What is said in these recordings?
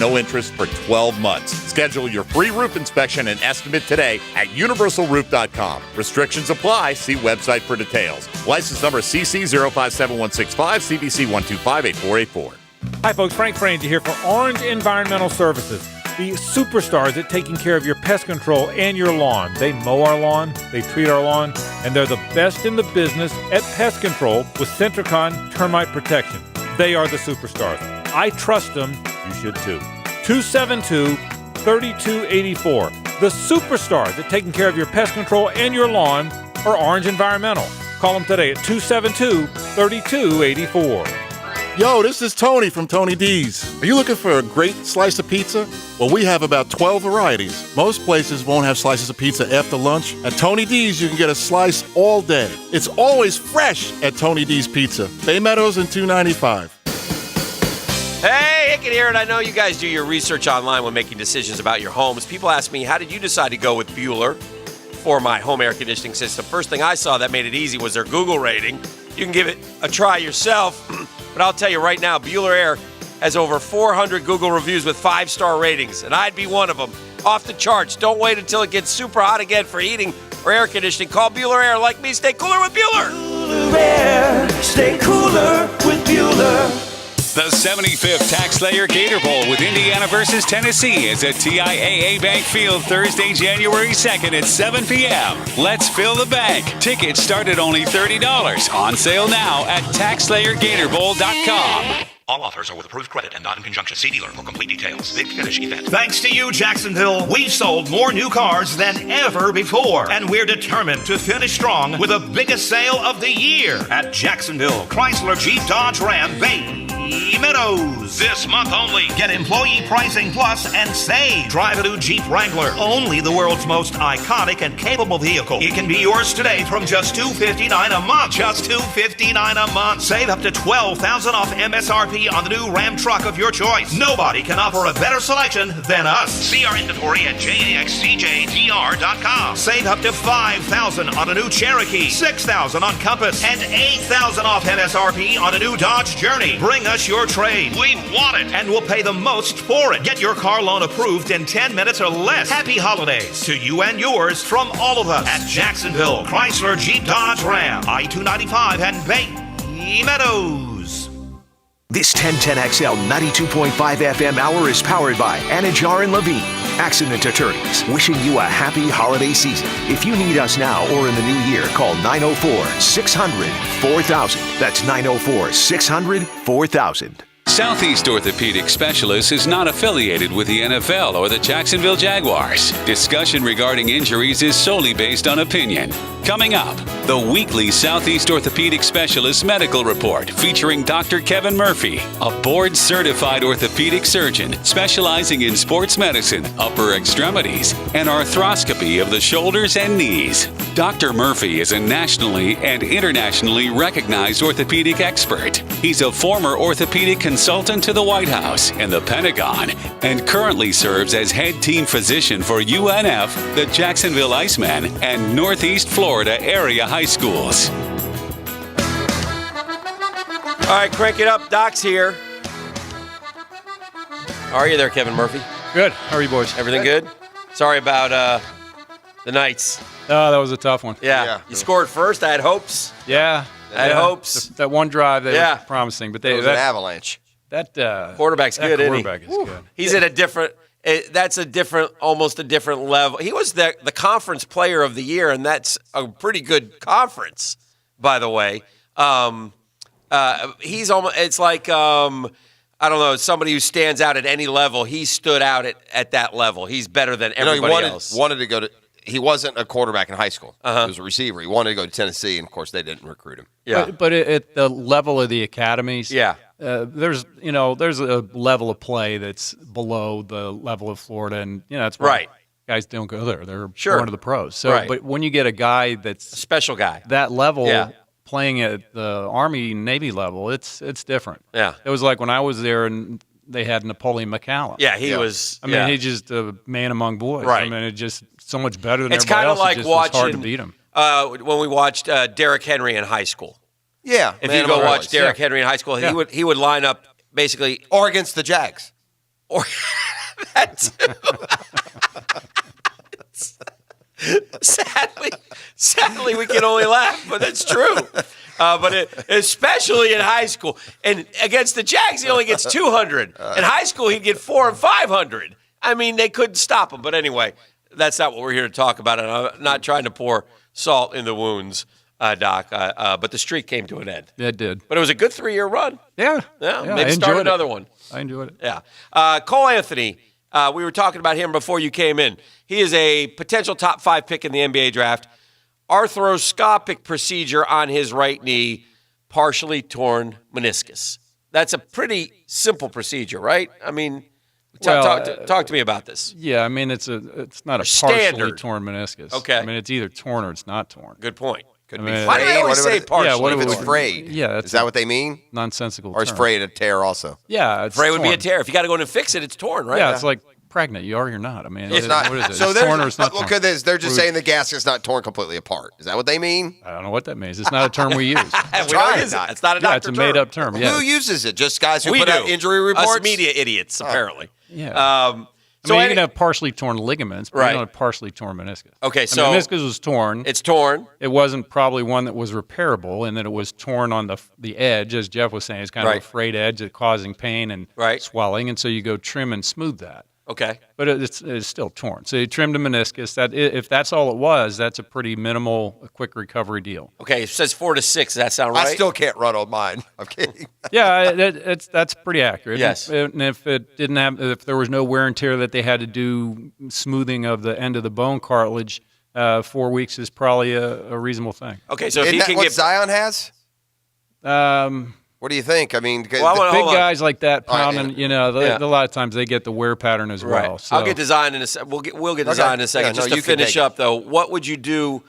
no interest for 12 months. Schedule your free roof inspection and estimate today at universalroof.com. Restrictions apply. See website for details. License number CC057165, CBC1258484. Hi, folks. Frank Frangie here for Orange Environmental Services, the superstars at taking care of your pest control and your lawn. They mow our lawn, they treat our lawn, and they're the best in the business at pest control with Centricon Termite Protection. They are the superstars. I trust them. You should too. 272-3284. The superstars at taking care of your pest control and your lawn are Orange Environmental. Call them today at 272-3284. Yo, this is Tony from Tony D's. Are you looking for a great slice of pizza? Well, we have about 12 varieties. Most places won't have slices of pizza after lunch. At Tony D's, you can get a slice all day. It's always fresh at Tony D's Pizza. Bay Meadows and 295. Hey, Hickett here, and I know you guys do your research online when making decisions about your homes. People ask me, how did you decide to go with Bueller for my home air conditioning system? First thing I saw that made it easy was their Google rating. You can give it a try yourself, but I'll tell you right now, Bueller Air has over 400 Google reviews with 5-star ratings, and I'd be one of them. Off the charts. Don't wait until it gets super hot again for heating or air conditioning. Call Bueller Air. Like me, stay cooler with Bueller. Bueller Air, stay cooler with Bueller. The 75th TaxSlayer Gator Bowl with Indiana versus Tennessee is at TIAA Bank Field Thursday, January 2nd at 7 p.m. Let's fill the bank. Tickets start at only $30. On sale now at TaxSlayerGatorBowl.com. All offers are with approved credit and not in conjunction. See dealer for complete details. Big Finish event. Thanks to you, Jacksonville, we've sold more new cars than ever before. And we're determined to finish strong with the biggest sale of the year at Jacksonville Chrysler Jeep Dodge Ram Bay Meadows. This month only. Get employee pricing plus and save. Drive a new Jeep Wrangler. Only the world's most iconic and capable vehicle. It can be yours today from just $259 a month. Just $259 a month. Save up to $12,000 off MSRP on the new Ram truck of your choice. Nobody can offer a better selection than us. See our inventory at jaxcjdr.com. Save up to $5,000 on a new Cherokee, $6,000 on Compass, and $8,000 off MSRP on a new Dodge Journey. Bring us your trade. We want it. And we'll pay the most for it. Get your car loan approved in 10 minutes or less. Happy holidays to you and yours from all of us at Jacksonville Chrysler Jeep Dodge Ram, I-295 and Bay Meadows. This 1010XL 92.5 FM hour is powered by Anajar and Levine, accident attorneys, wishing you a happy holiday season. If you need us now or in the new year, call 904-600-4000. That's 904-600-4000. Southeast Orthopedic Specialists is not affiliated with the NFL or the Jacksonville Jaguars. Discussion regarding injuries is solely based on opinion. Coming up, the weekly Southeast Orthopedic Specialist Medical Report featuring Dr. Kevin Murphy, a board-certified orthopedic surgeon specializing in sports medicine, upper extremities, and arthroscopy of the shoulders and knees. Dr. Murphy is a nationally and internationally recognized orthopedic expert. He's a former orthopedic consultant to the White House and the Pentagon, and currently serves as head team physician for UNF, the Jacksonville Icemen, and Northeast Florida area high schools. All right, crank it up. Doc's here. How are you there, Kevin Murphy? Good. How are you, boys? Everything good? Sorry about the Knights. Oh, that was a tough one. Yeah. You scored first. I had hopes. Yeah. I had hopes. That one drive they were promising, but it was an avalanche. That quarterback's good, isn't he? Quarterback is good. He's at a different. That's almost a different level. He was the conference player of the year, and that's a pretty good conference, by the way. He's almost. It's like I don't know, somebody who stands out at any level. He stood out at that level. He's better than everybody else. Wanted to go to. He wasn't a quarterback in high school. He was a receiver. He wanted to go to Tennessee, and of course, they didn't recruit him. Yeah, but at the level of the academies, there's a level of play that's below the level of Florida, and that's why guys don't go there. They're going to the pros. So, but when you get a guy that's a special guy, that level playing at the Army Navy level, it's different. Yeah, it was like when I was there and they had Napoleon McCallum. Yeah, he was. I mean, he's just a man among boys. Right. I mean, it's just so much better than it's everybody else. It's kind of like watching. It's hard to beat him. When we watched Derrick Henry in high school. Yeah, if you go watch Derrick Henry in high school, he would line up basically or against the Jags. Or that too. Sadly, we can only laugh, but it's true. Especially in high school. And against the Jags, he only gets 200. In high school, he'd get 400 and 500. I mean, they couldn't stop him. But anyway, that's not what we're here to talk about. And I'm not trying to pour salt in the wounds, Doc. But the streak came to an end. It did. But it was a good 3-year run. Yeah. Maybe start another one. I enjoyed it. Yeah. Cole Anthony, we were talking about him before you came in. He is a potential top 5 pick in the NBA draft. Arthroscopic procedure on his right knee, partially torn meniscus. That's a pretty simple procedure, right? I mean, talk to me about this. Yeah, I mean, it's not a standard partially torn meniscus. Okay. I mean, it's either torn or it's not torn. Good point. Could be Why do frayed. they always say partially? Yeah, What if it's frayed? Yeah, is that what they mean? Nonsensical. Or is term. frayed a tear also? Yeah, it's Fray would torn. be a tear. If you got to go in and fix it, it's torn, right? Yeah, it's like pregnant. You are or you're not. I mean, It's not. What is it? So It's torn or it's not torn? Look at this. They're just saying the gasket's not torn completely apart. Is that what they mean? I don't know what that means. It's not a term we use. We don't use it. It's not a Yeah, doctor it's a term. made-up term. Yeah. Who uses it? Just guys who We put do. out injury reports? Us media idiots, apparently. Yeah. So you can have partially torn ligaments, but Right. you don't have partially torn meniscus. Okay, I so mean, meniscus was torn. It's torn. It wasn't probably one that was repairable, and that it was torn on the edge, as Jeff was saying. It's kind of a frayed edge, causing pain and swelling, and so you go trim and smooth that. Okay. But it's still torn. So you trimmed a meniscus. If that's all it was, that's a pretty minimal, quick recovery deal. Okay, it says 4 to 6. Does that sound right? I still can't run on mine. I'm kidding. Yeah, that's pretty accurate. Yes. And if there was no wear and tear that they had to do smoothing of the end of the bone cartilage, 4 weeks is probably a reasonable thing. Okay, so if Isn't he that can what get Zion has? What do you think? I mean, Big guys like that pounding, a lot of times they get the wear pattern as well. So. I'll get to Zion in a second. We'll get to Zion in a second. Yeah, Just to finish up, though, what would you do?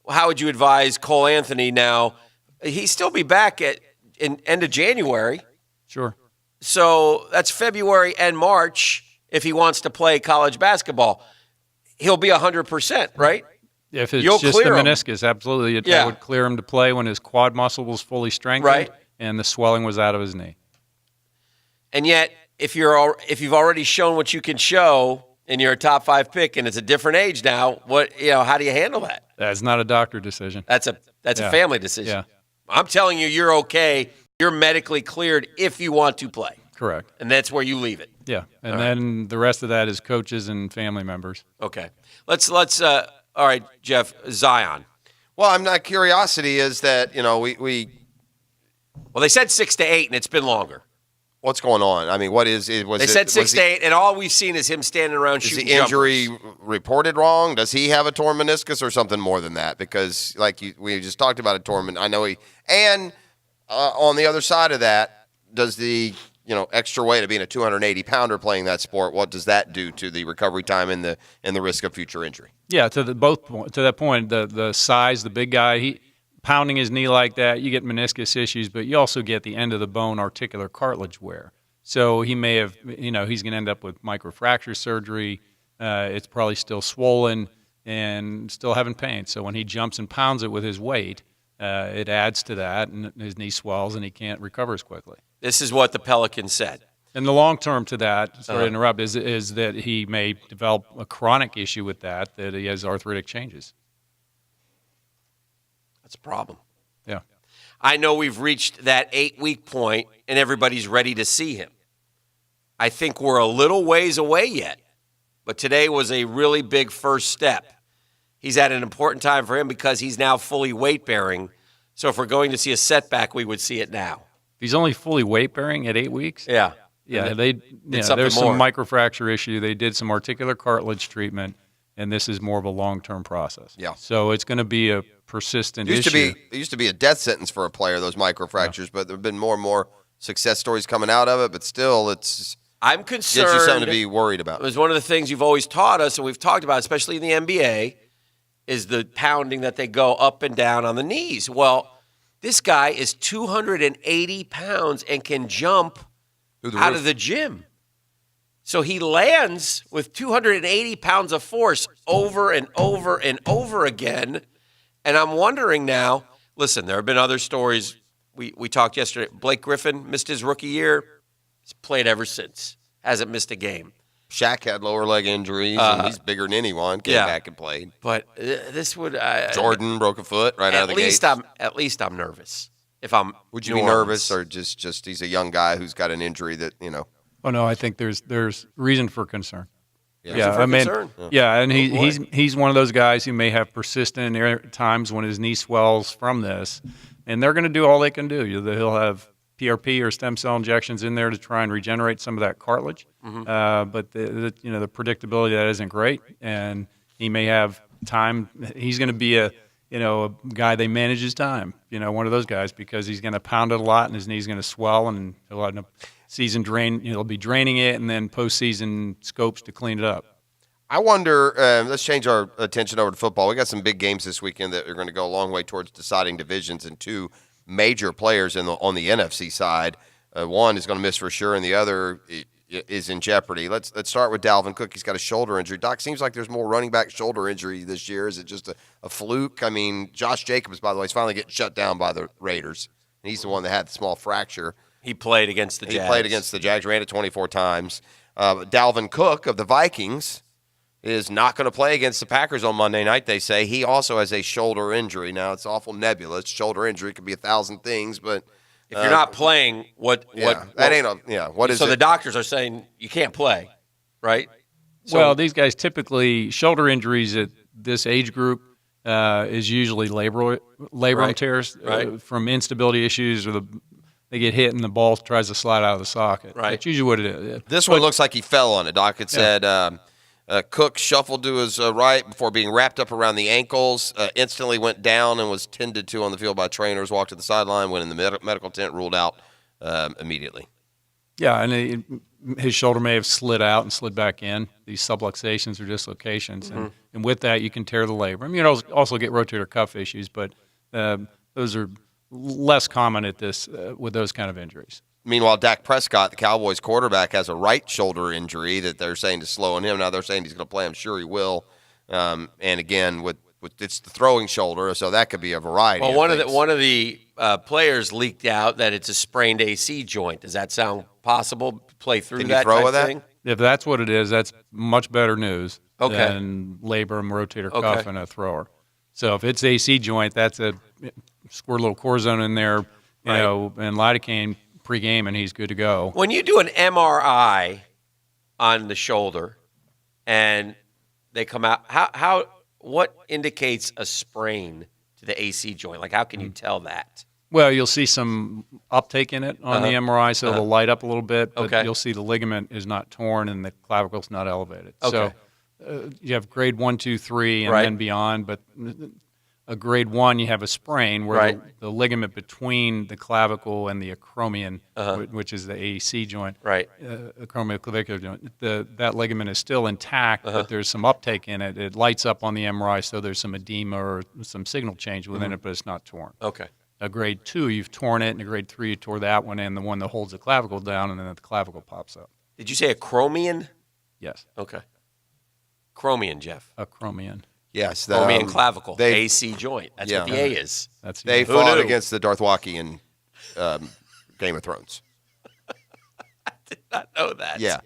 How would you advise Cole Anthony now? He'd still be back in end of January. Sure. So that's February and March if he wants to play college basketball. He'll be 100%, right? If it's You'll just the clear him. meniscus, absolutely. It would clear him to play when his quad muscle was fully strengthened. Right. And the swelling was out of his knee. And yet, if you've already shown what you can show and you're a top 5 pick and it's a different age now, how do you handle that? That's not a doctor decision. That's a family decision. Yeah. I'm telling you, you're okay. You're medically cleared if you want to play. Correct. And that's where you leave it. Yeah. And then the rest of that is coaches and family members. Okay. Let's all right, Jeff, Zion. Well, my curiosity is that, Well, they said 6 to 8, and it's been longer. What's going on? I mean, what is it? They said 6 to 8, and all we've seen is him standing around shooting the injury jumpers. reported wrong? Does he have a torn meniscus or something more than that? Because, we just talked about a torn. I know and on the other side of that, does the extra weight of being a 280-pounder playing that sport? What does that do to the recovery time and the risk of future injury? Yeah, to that point, the size, the big guy, pounding his knee like that, you get meniscus issues, but you also get the end of the bone articular cartilage wear. So he may have, he's going to end up with microfracture surgery. It's probably still swollen and still having pain. So when he jumps and pounds it with his weight, it adds to that, and his knee swells, and he can't recover as quickly. This is what the Pelicans said. And the long term to that, sorry to interrupt, is that he may develop a chronic issue with that he has arthritic changes. That's a problem. Yeah. I know we've reached that 8-week point, and everybody's ready to see him. I think we're a little ways away yet, but today was a really big first step. He's at an important time for him because he's now fully weight-bearing. So if we're going to see a setback, we would see it now. He's only fully weight-bearing at 8 weeks? Yeah. Yeah, there's some microfracture issue. They did some articular cartilage treatment, and this is more of a long-term process. Yeah. So it's going to be a persistent issue. It used to be a death sentence for a player, those microfractures, but there have been more and more success stories coming out of it, but still I'm concerned. Gives you something to be worried about. It was one of the things you've always taught us, and we've talked about, especially in the NBA, is the pounding that they go up and down on the knees. Well, this guy is 280 pounds and can jump out of the gym. So he lands with 280 pounds of force over and over and over again. And I'm wondering now, listen, there have been other stories. We talked yesterday. Blake Griffin missed his rookie year. He's played ever since. hasn't missed a game. Shaq had lower leg injuries, and he's bigger than anyone. Came back and played. But this would Jordan broke a foot right out of the gate. At least I'm nervous. If I'm would you be nervous, or just he's a young guy who's got an injury that Oh no, I think there's reason for concern. Yeah, and he's one of those guys who may have persistent times when his knee swells from this, and they're going to do all they can do. He'll have PRP or stem cell injections in there to try and regenerate some of that cartilage. But the predictability of that isn't great, and he may have time. He's going to be a guy they manage his time. One of those guys, because he's going to pound it a lot, and his knee's going to swell, and he'll have season drain. He'll be draining it, and then postseason scopes to clean it up. I wonder. Let's change our attention over to football. We got some big games this weekend that are going to go a long way towards deciding divisions, and two major players on the NFC side. One is going to miss for sure, and the other is in jeopardy. Let's start with Dalvin Cook. He's got a shoulder injury. Doc, seems like there's more running back shoulder injury this year. Is it just a fluke? I mean, Josh Jacobs, by the way, is finally getting shut down by the Raiders. He's the one that had the small fracture. He played against the Jags. He played against the Jags, ran it 24 times. Dalvin Cook of the Vikings is not going to play against the Packers on Monday night, they say. He also has a shoulder injury. Now, it's awful nebulous. Shoulder injury could be 1,000 things, but if you're not playing, what is so it? The doctors are saying you can't play, right? So, these guys typically, shoulder injuries at this age group is usually labrum tears from instability issues, or they get hit and the ball tries to slide out of the socket. Right. That's usually what it is. This one looks like he fell on it, Doc. It said Cook shuffled to his right before being wrapped up around the ankles, instantly went down and was tended to on the field by trainers, walked to the sideline, went in the medical tent, ruled out immediately. Yeah, and his shoulder may have slid out and slid back in, these subluxations or dislocations. Mm-hmm. And with that, you can tear the labrum. You also get rotator cuff issues, but those are less common at this with those kind of injuries. Meanwhile, Dak Prescott, the Cowboys quarterback, has a right shoulder injury that they're saying is slowing him. Now they're saying he's going to play. I'm sure he will. And again, with it's the throwing shoulder, so that could be a variety. Well, of one of the players leaked out that it's a sprained AC joint. Does that sound possible? Play through Can that you throw type with that? thing? If that's what it is, that's much better news Okay. than labrum, rotator cuff, and a thrower. So if it's AC joint, that's squirt a little cortisone in there, and lidocaine pregame, and he's good to go. When you do an MRI on the shoulder and they come out, what indicates a sprain to the AC joint? Like, how can you tell that? Well, you'll see some uptake in it on the MRI, so it'll light up a little bit, but you'll see the ligament is not torn and the clavicle's not elevated. Okay. So you have grade 1, 2, 3, and then beyond, but a grade 1, you have a sprain where the ligament between the clavicle and the acromion, which is the AAC joint, acromioclavicular joint, that ligament is still intact, but there's some uptake in it. It lights up on the MRI, so there's some edema or some signal change within it, but it's not torn. Okay. A grade 2, you've torn it, and a grade 3, you tore that one in, the one that holds the clavicle down, and then the clavicle pops up. Did you say acromion? Yes. Okay. Acromion, Jeff. Acromion. Yes. Acromion clavicle, AC joint. That's what the A is. They fought against the Dothraki in Game of Thrones. I did not know that. Yeah.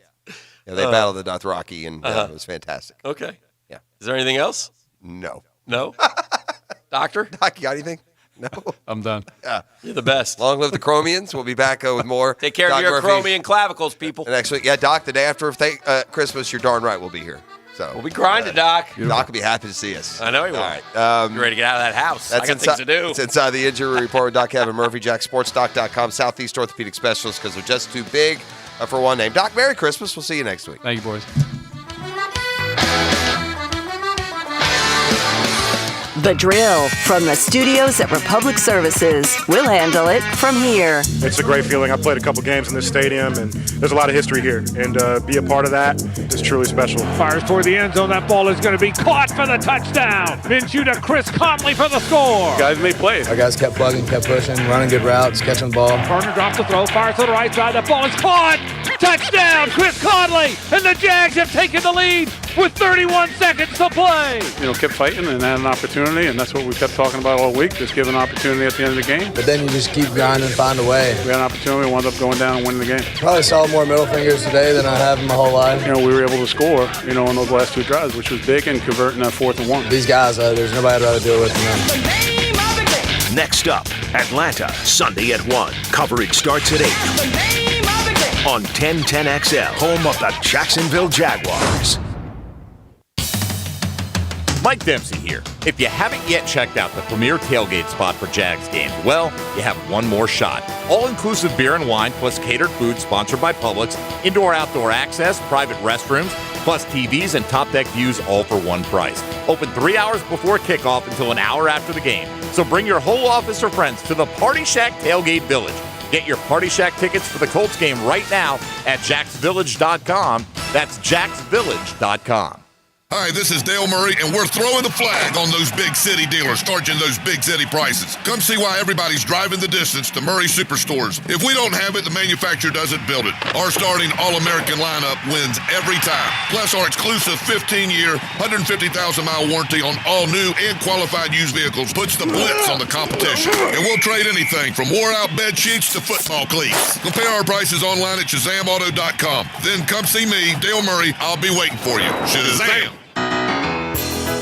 They battled the Dothraki, and it was fantastic. Okay. Yeah. Is there anything else? No. No? Doctor? Doc, you got anything? No. I'm done. Yeah. You're the best. Long live the Chromians. We'll be back with more. Take care Doc of your Murphy. acromion clavicles, people. Next week. Yeah, Doc, the day after Christmas, you're darn right we'll be here. So we'll be grinding, Doc. Doc will be happy to see us. I know he will. All right. You ready to get out of that house? I got things to do. It's Inside the Injury Report with Doc Kevin Murphy, JackSportsDoc.com, Southeast Orthopedic Specialists, because they're just too big for one name. Doc, Merry Christmas. We'll see you next week. Thank you, boys. The Drill from the studios at Republic Services. We'll handle it from here. It's a great feeling. I played a couple games in this stadium, and there's a lot of history here. And be a part of that is truly special. Fires toward the end zone. That ball is going to be caught for the touchdown. Minshew to Chris Conley for the score. Guys made plays. Our guys kept plugging, kept pushing, running good routes, catching the ball. Gardner drops the throw, fires to the right side. The ball is caught. Touchdown, Chris Conley. And the Jags have taken the lead with 31 seconds to play. Kept fighting and had an opportunity, and that's what we kept talking about all week, just give an opportunity at the end of the game. But then you just keep grinding and find a way. We had an opportunity, we wound up going down and winning the game. Probably saw more middle fingers today than I have in my whole life. We were able to score, on those last 2 drives, which was big, and converting that 4th and 1. These guys, there's nobody I'd rather deal with than them. Next up, Atlanta, Sunday at 1. Coverage starts at 8 on 1010XL, home of the Jacksonville Jaguars. Mike Dempsey here. If you haven't yet checked out the premier tailgate spot for Jags games, well, you have one more shot. All-inclusive beer and wine plus catered food sponsored by Publix, indoor-outdoor access, private restrooms, plus TVs and top deck views all for one price. Open 3 hours before kickoff until an hour after the game. So bring your whole office or friends to the Party Shack Tailgate Village. Get your Party Shack tickets for the Colts game right now at jacksvillage.com. That's jacksvillage.com. Hi, this is Dale Murray, and we're throwing the flag on those big city dealers charging those big city prices. Come see why everybody's driving the distance to Murray Superstores. If we don't have it, the manufacturer doesn't build it. Our starting All-American lineup wins every time. Plus, our exclusive 15-year, 150,000-mile warranty on all new and qualified used vehicles puts the blitz on the competition. And we'll trade anything from wore-out bed sheets to football cleats. Compare our prices online at ShazamAuto.com. Then come see me, Dale Murray. I'll be waiting for you. Shazam!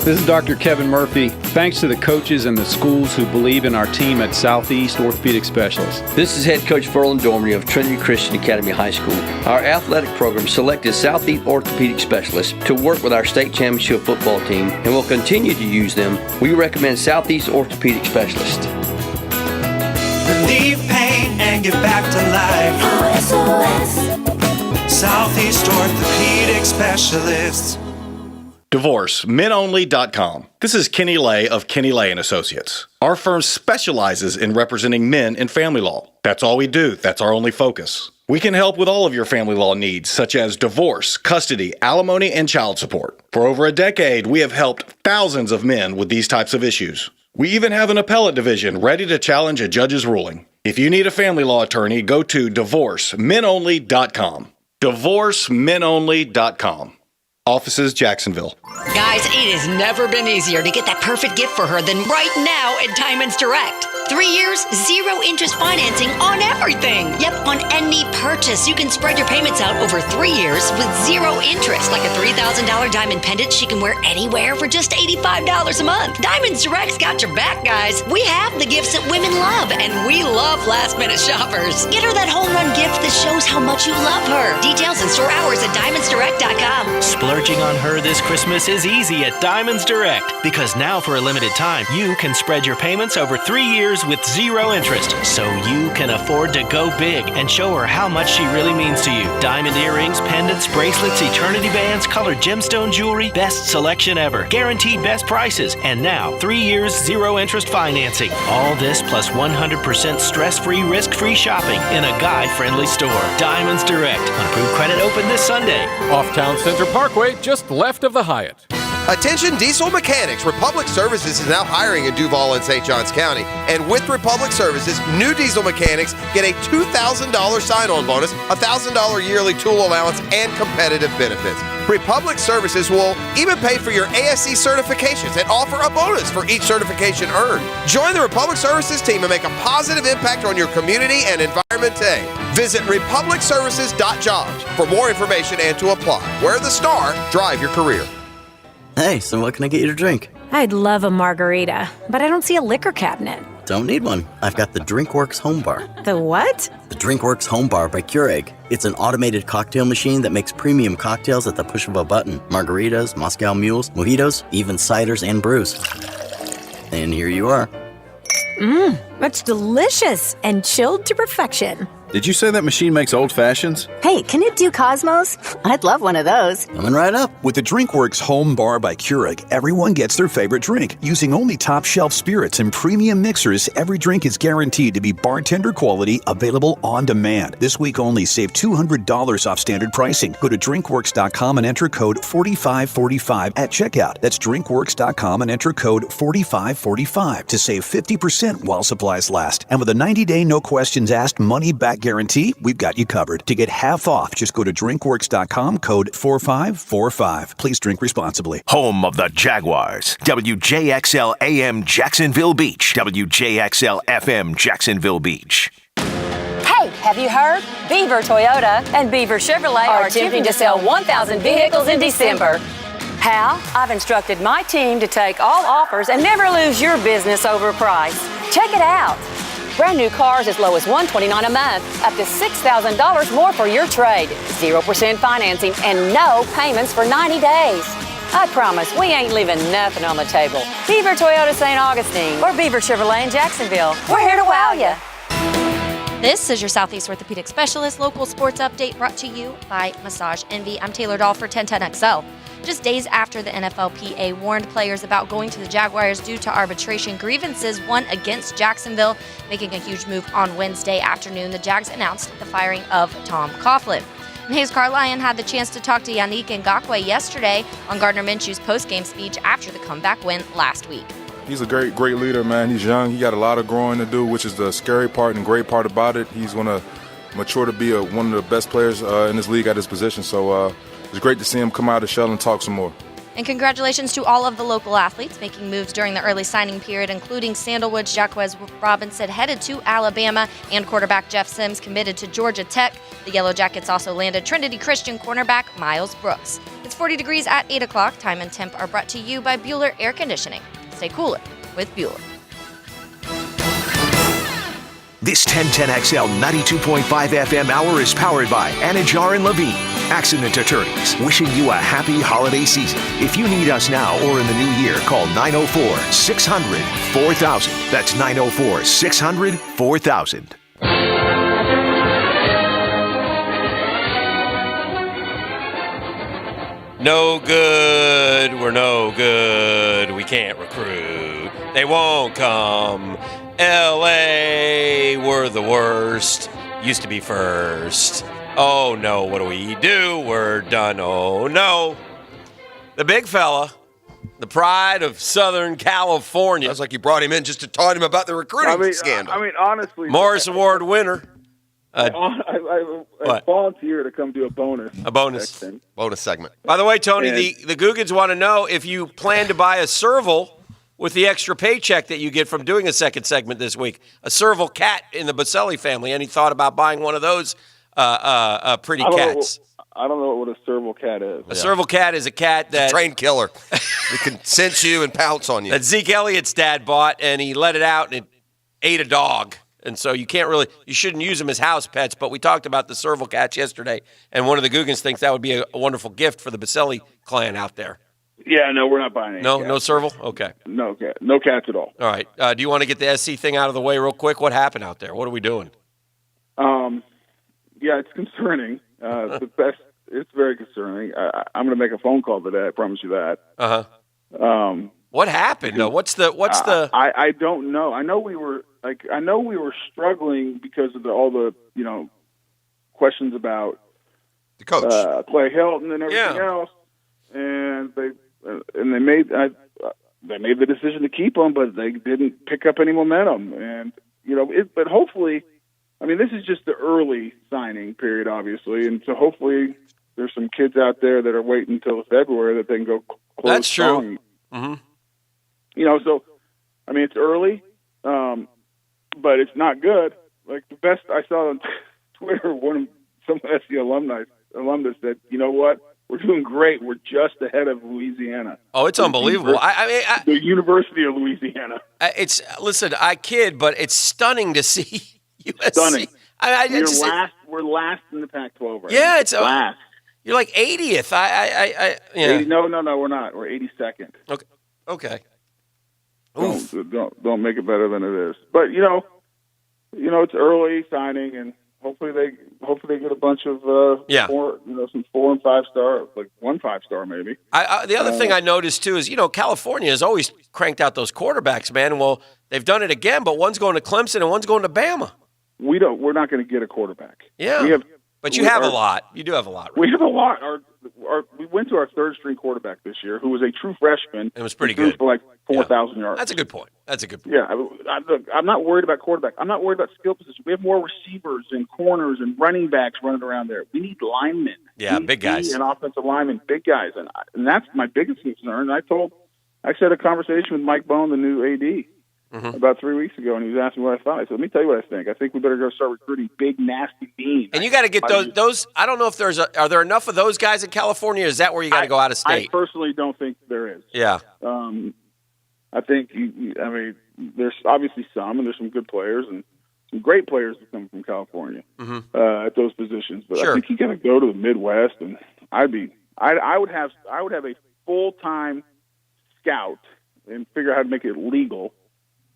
This is Dr. Kevin Murphy. Thanks to the coaches and the schools who believe in our team at Southeast Orthopedic Specialists. This is head coach Ferland Dormery of Trinity Christian Academy High School. Our athletic program selected Southeast Orthopedic Specialists to work with our state championship football team and will continue to use them. We recommend Southeast Orthopedic Specialists. Relieve pain and get back to life. Southeast Orthopedic Specialists. DivorceMenOnly.com. This is Kenny Lay of Kenny Lay & Associates. Our firm specializes in representing men in family law. That's all we do. That's our only focus. We can help with all of your family law needs, such as divorce, custody, alimony, and child support. For over a decade, we have helped thousands of men with these types of issues. We even have an appellate division ready to challenge a judge's ruling. If you need a family law attorney, go to DivorceMenOnly.com. DivorceMenOnly.com. Offices, Jacksonville. Guys, it has never been easier to get that perfect gift for her than right now at Diamonds Direct. 3 years, 0 interest financing on everything. Yep, on any purchase. You can spread your payments out over 3 years with 0 interest, like a $3,000 diamond pendant she can wear anywhere for just $85 a month. Diamonds Direct's got your back, guys. We have the gifts that women love, and we love last-minute shoppers. Get her that home run gift that shows how much you love her. Details and store hours at diamondsdirect.com. Splurging on her this Christmas is easy at Diamonds Direct, because now for a limited time, you can spread your payments over 3 years with 0 interest, so you can afford to go big and show her how much she really means to you. Diamond earrings, pendants, bracelets, eternity bands, colored gemstone jewelry, best selection ever, guaranteed best prices, and now 3 years, 0 interest financing. All this plus 100% stress-free, risk-free shopping in a guy-friendly store. Diamonds Direct. Approved credit open this Sunday. Off Town Center Parkway, just left of the Hyatt. Attention diesel mechanics. Republic Services is now hiring in Duval and St. Johns County. And with Republic Services, new diesel mechanics get a $2,000 sign-on bonus, a $1,000 yearly tool allowance, and competitive benefits. Republic Services will even pay for your ASC certifications and offer a bonus for each certification earned. Join the Republic Services team and make a positive impact on your community and environment today. Visit republicservices.jobs for more information and to apply. Wear the star, drive your career. Hey, so what can I get you to drink? I'd love a margarita, but I don't see a liquor cabinet. Don't need one. I've got the DrinkWorks Home Bar. The what? The DrinkWorks Home Bar by Keurig. It's an automated cocktail machine that makes premium cocktails at the push of a button. Margaritas, Moscow Mules, mojitos, even ciders and brews. And here you are. That's delicious and chilled to perfection. Did you say that machine makes old fashions? Hey, can it do Cosmos? I'd love one of those. Coming right up. With the DrinkWorks Home Bar by Keurig, everyone gets their favorite drink. Using only top-shelf spirits and premium mixers, every drink is guaranteed to be bartender quality, available on demand. This week only, save $200 off standard pricing. Go to drinkworks.com and enter code 4545 at checkout. That's drinkworks.com and enter code 4545 to save 50% while supplies last. And with a 90-day no questions asked money-back guarantee, we've got you covered. To get half off, just go to drinkworks.com, code 4545. Please drink responsibly. Home of the Jaguars. WJXL AM Jacksonville Beach. WJXL FM Jacksonville Beach. Hey, have you heard? Beaver Toyota and Beaver Chevrolet are attempting to sell 1,000 vehicles in December. How? I've instructed my team to take all offers and never lose your business over price. Check it out. Brand new cars as low as $129 a month, up to $6,000 more for your trade. 0% financing and no payments for 90 days. I promise we ain't leaving nothing on the table. Beaver Toyota St. Augustine or Beaver Chevrolet in Jacksonville. We're here to wow you. This is your Southeast Orthopedic Specialist local sports update brought to you by Massage Envy. I'm Taylor Dahl for 1010XL. Just days after the NFLPA warned players about going to the Jaguars due to arbitration grievances won against Jacksonville, making a huge move on Wednesday afternoon, the Jags announced the firing of Tom Coughlin. And Hayes Carlyon had the chance to talk to Yannick Ngakoue yesterday on Gardner Minshew's postgame speech after the comeback win last week. He's a great leader, man. He's young. He got a lot of growing to do, which is the scary part and great part about it. He's going to mature to be one of the best players in this league at his position. So it's great to see him come out of the shell and talk some more. And congratulations to all of the local athletes making moves during the early signing period, including Sandalwood's Jaquez Robinson headed to Alabama and quarterback Jeff Sims committed to Georgia Tech. The Yellow Jackets also landed Trinity Christian cornerback Miles Brooks. It's 40 degrees at 8 o'clock. Time and temp are brought to you by Bueller Air Conditioning. Stay cooler with Bueller. This 1010XL 92.5 FM hour is powered by Anajar and Levine, Accident Attorneys, wishing you a happy holiday season. If you need us now or in the new year, call 904-600-4000. That's 904-600-4000. No good, we're no good, we can't recruit, they won't come. LA, we're the worst, used to be first. Oh no, what do we do? We're done, oh no. The big fella, the pride of Southern California. Sounds like you brought him in just to taught him about the recruiting scandal. I mean, honestly. Morris Award winner. I volunteer to come do a bonus. A bonus. section. Bonus segment. By the way, Tony, the Googans want to know if you plan to buy a serval with the extra paycheck that you get from doing a second segment this week. A serval cat in the Baselli family. Any thought about buying one of those pretty cats? I don't know what a serval cat is. A serval cat is a cat that... It's a trained killer. It can sense you and pounce on you. That Zeke Elliott's dad bought, and he let it out, and it ate a dog. And so you shouldn't use them as house pets, but we talked about the serval cats yesterday, and one of the Googans thinks that would be a wonderful gift for the Baselli clan out there. Yeah, no, we're not buying any cats. No serval? Okay. No cats at all. All right. Do you want to get the SC thing out of the way real quick? What happened out there? What are we doing? Yeah, it's concerning. It's very concerning. I'm going to make a phone call today. I promise you that. What happened? What's the? I don't know. I know we were struggling because of all the questions about the coach, Clay Helton, and everything else, and they made the decision to keep him, but they didn't pick up any momentum, and but hopefully, I mean, this is just the early signing period, obviously, and so hopefully there's some kids out there that are waiting until February that they can go close. That's true. Mm-hmm. So I mean, it's early. But it's not good. Like the best I saw on Twitter, some SC alumnus said, "You know what? We're doing great. We're just ahead of Louisiana." Oh, it's unbelievable. The University of Louisiana. Listen, I kid, but it's stunning to see USC. Stunning. We're last in the Pac-12 right now. Yeah, it's last. You're like 80th. 80, no, we're not. We're 82nd. Okay. Don't make it better than it is. But it's early signing, and hopefully they get a bunch of some 4 and 5 star, like 1 5-star maybe. The other thing I noticed too is California has always cranked out those quarterbacks, man. Well, they've done it again, but one's going to Clemson and one's going to Bama. We're not going to get a quarterback. Yeah, but you have a lot. You do have a lot. Right? We have a lot. we went to our third-string quarterback this year, who was a true freshman. It was pretty good for like 4,000 yeah. yards. That's a good point. Yeah, I'm not worried about quarterback. I'm not worried about skill position. We have more receivers and corners and running backs running around there. We need linemen. Yeah, big guys. And offensive linemen, big guys. And that's my biggest concern. I had a conversation with Mike Bone, the new AD, about 3 weeks ago, and he was asking me what I thought. I said, let me tell you what I think. I think we better go start recruiting big, nasty beans. And you got to get those. I don't know if are there enough of those guys in California? Or is that where you got to go out of state? I personally don't think there is. Yeah. I think, there's obviously some, and there's some good players and some great players that come from California at those positions. But I think you got to go to the Midwest, and I would have a full-time scout and figure out how to make it legal,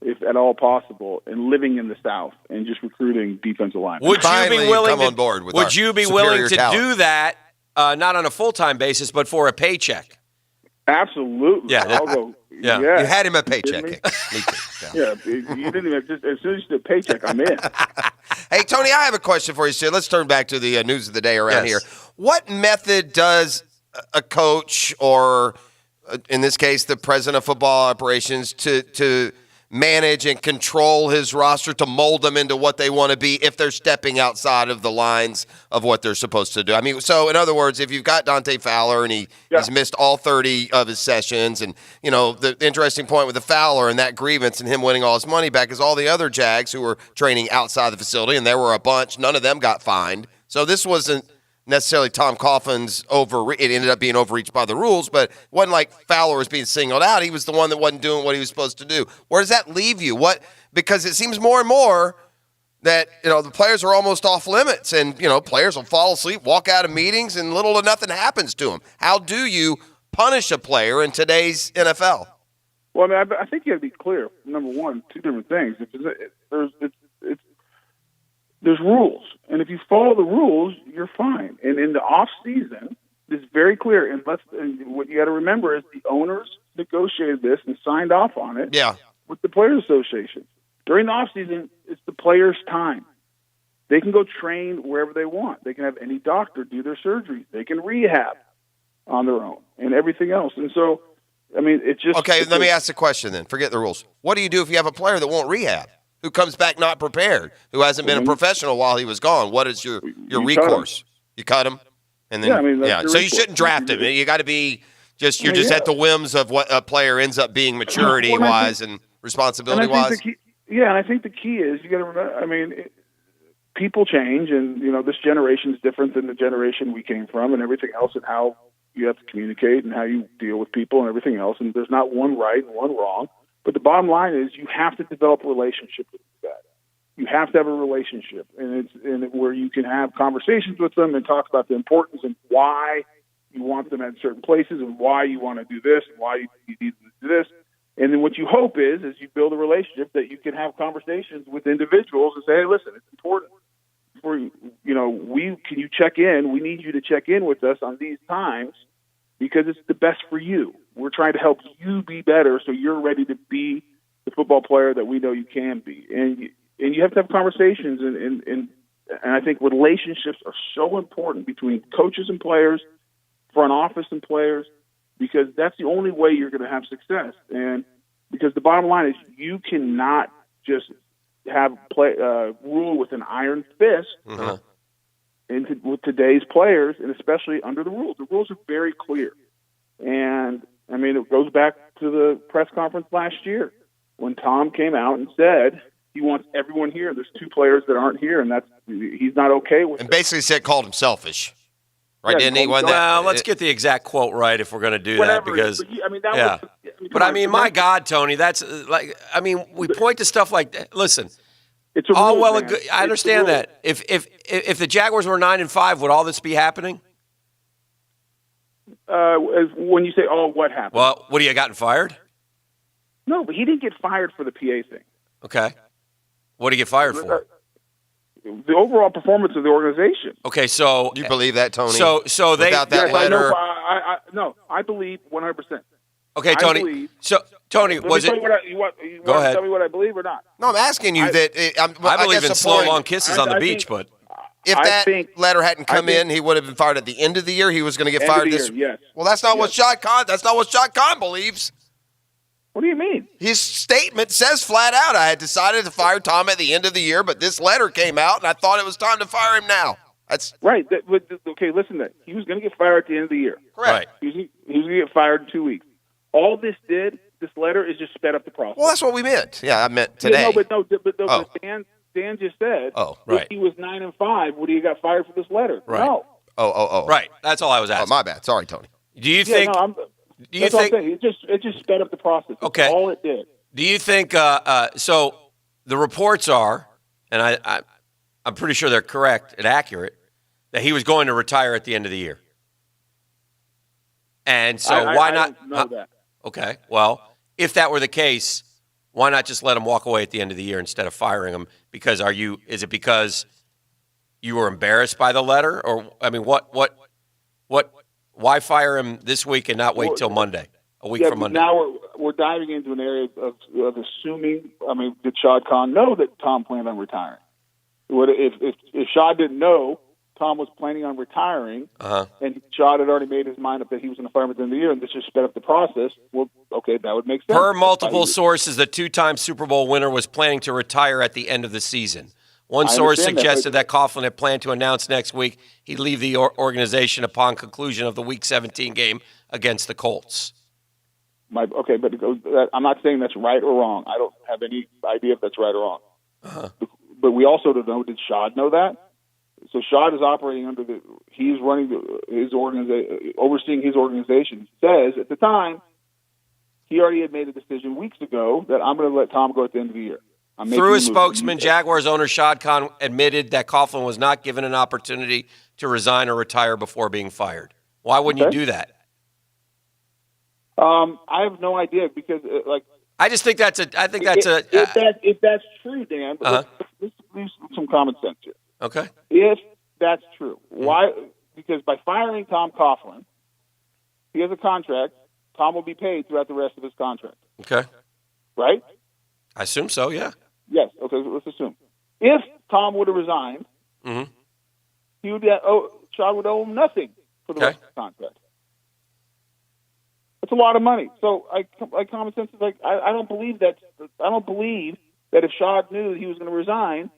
if at all possible, and living in the South and just recruiting defensive linemen. Would you be willing on board with Would you be willing to talent. do that, not on a full-time basis, but for a paycheck? Absolutely. Yeah. I'll go. Yeah. Yeah. You had him a paycheck. Me too. Yeah. You didn't even as soon as you did paycheck, I'm in. Hey, Tony, I have a question for you, sir. Let's turn back to the news of the day around here. What method does a coach, or in this case, the president of football operations, to manage and control his roster, to mold them into what they want to be if they're stepping outside of the lines of what they're supposed to do? I mean, so in other words, if you've got Dante Fowler and he's missed all 30 of his sessions, and the interesting point with the Fowler and that grievance and him winning all his money back is all the other Jags who were training outside the facility, and there were a bunch. None of them got fined. So this wasn't necessarily Tom Coughlin's it ended up being overreached by the rules, but it wasn't like Fowler was being singled out. He was the one that wasn't doing what he was supposed to do. Where does that leave you? Because it seems more and more that the players are almost off limits, and players will fall asleep, walk out of meetings, and little to nothing happens to them. How do you punish a player in today's NFL? Well, I mean, I think you got to be clear. Number one, two different things. There's rules, and if you follow the rules, you're fine. And in the off season, it's very clear. And what you got to remember is the owners negotiated this and signed off on it. Yeah. With the Players Association. During the off season, it's the players' time. They can go train wherever they want. They can have any doctor do their surgery. They can rehab on their own and everything else. And so, I mean, it's just okay. Let me ask the question then. Forget the rules. What do you do if you have a player that won't rehab, who comes back not prepared, who hasn't been a professional while he was gone? What is your recourse? You cut him, and then So you shouldn't draft him. You got to be you're just at the whims of what a player ends up being maturity wise and responsibility wise. And I think the key is you got to remember. I mean, people change, and this generation is different than the generation we came from, and everything else, and how you have to communicate and how you deal with people and everything else. And there's not one right and one wrong. But the bottom line is you have to develop a relationship with that. You have to have a relationship, and where you can have conversations with them and talk about the importance and why you want them at certain places and why you want to do this and why you need to do this. And then what you hope is you build a relationship that you can have conversations with individuals and say, hey, listen, it's important for can you check in? We need you to check in with us on these times because it's the best for you. We're trying to help you be better so you're ready to be the football player that we know you can be. And you have to have conversations, and I think relationships are so important between coaches and players, front office and players, because that's the only way you're going to have success. And because the bottom line is you cannot just have rule with an iron fist with today's players, and especially under the rules. The rules are very clear. And, I mean, it goes back to the press conference last year when Tom came out and said he wants everyone here. There's two players that aren't here, and he's not okay with it. And basically called him selfish. Right, didn't he? Well, let's get the exact quote right if we're going to do that, because my God, Tony, that's we point to stuff like that. Listen, it's a all rule, well man. and good. I understand that. If the Jaguars were 9-5, would all this be happening? When you say, what happened? Well, what, you gotten fired? No, but he didn't get fired for the PA thing. Okay. What did he get fired for? The overall performance of the organization. Okay, so do you believe that, Tony? So they without that letter. I believe 100%. Okay, Tony. Tony, was it? You want Go ahead. to tell me what I believe or not? No, I'm asking you that. I believe in slow, long kisses on the beach, but If that letter hadn't come in, he would have been fired at the end of the year. He was going to get fired this year, yes. Well, that's not what Shad Khan. That's not what Shad Khan believes. What do you mean? His statement says flat out, I had decided to fire Tom at the end of the year, but this letter came out, and I thought it was time to fire him now. That's right. Okay, listen. He was going to get fired at the end of the year. Correct. He was going to get fired in 2 weeks. All this letter is just sped up the process. Well, that's what we meant. Yeah, I meant today. But Dan just said, if he was 9-5, would he have got fired for this letter? Right. No. Oh. Right. That's all I was asking. Oh, my bad. Sorry, Tony. Do you think? Do you that's what think? I'm saying. It just sped up the process. That's Okay. all it did. Do you think? So the reports are, and I'm pretty sure they're correct and accurate, that he was going to retire at the end of the year. And so why not? Don't know that. Okay. Well, if that were the case, why not just let him walk away at the end of the year instead of firing him? Because is it because you were embarrassed by the letter, or I mean, why fire him this week and not wait till Monday, a week from Monday? Now we're diving into an area of assuming. I mean, did Shad Khan know that Tom planned on retiring? If Shad didn't know Tom was planning on retiring, and Shad had already made his mind up that he was going to fire him at the end of the year, and this just sped up the process, well, okay, that would make sense. Per multiple sources, the two-time Super Bowl winner was planning to retire at the end of the season. One source suggested that Coughlin had planned to announce next week he'd leave the organization upon conclusion of the Week 17 game against the Colts. But I'm not saying that's right or wrong. I don't have any idea if that's right or wrong. But we also don't know, did Shad know that? So Shad is operating he's running his organization, overseeing his organization. He says at the time, he already had made a decision weeks ago that I'm going to let Tom go at the end of the year. Through a spokesman, Jaguars owner Shad Khan admitted that Coughlin was not given an opportunity to resign or retire before being fired. Why wouldn't you do that? I have no idea because, I just think that's if that's true, Dan. Let's use some common sense here. Okay. If that's true, why? Because by firing Tom Coughlin, he has a contract. Tom will be paid throughout the rest of his contract. Okay. Right? I assume so. Yeah. Yes. Okay. Let's assume if Tom would have resigned, he would Shad would owe him nothing for the rest of the contract. That's a lot of money. So, common sense is I don't believe that. I don't believe that if Shad knew that he was going to resign,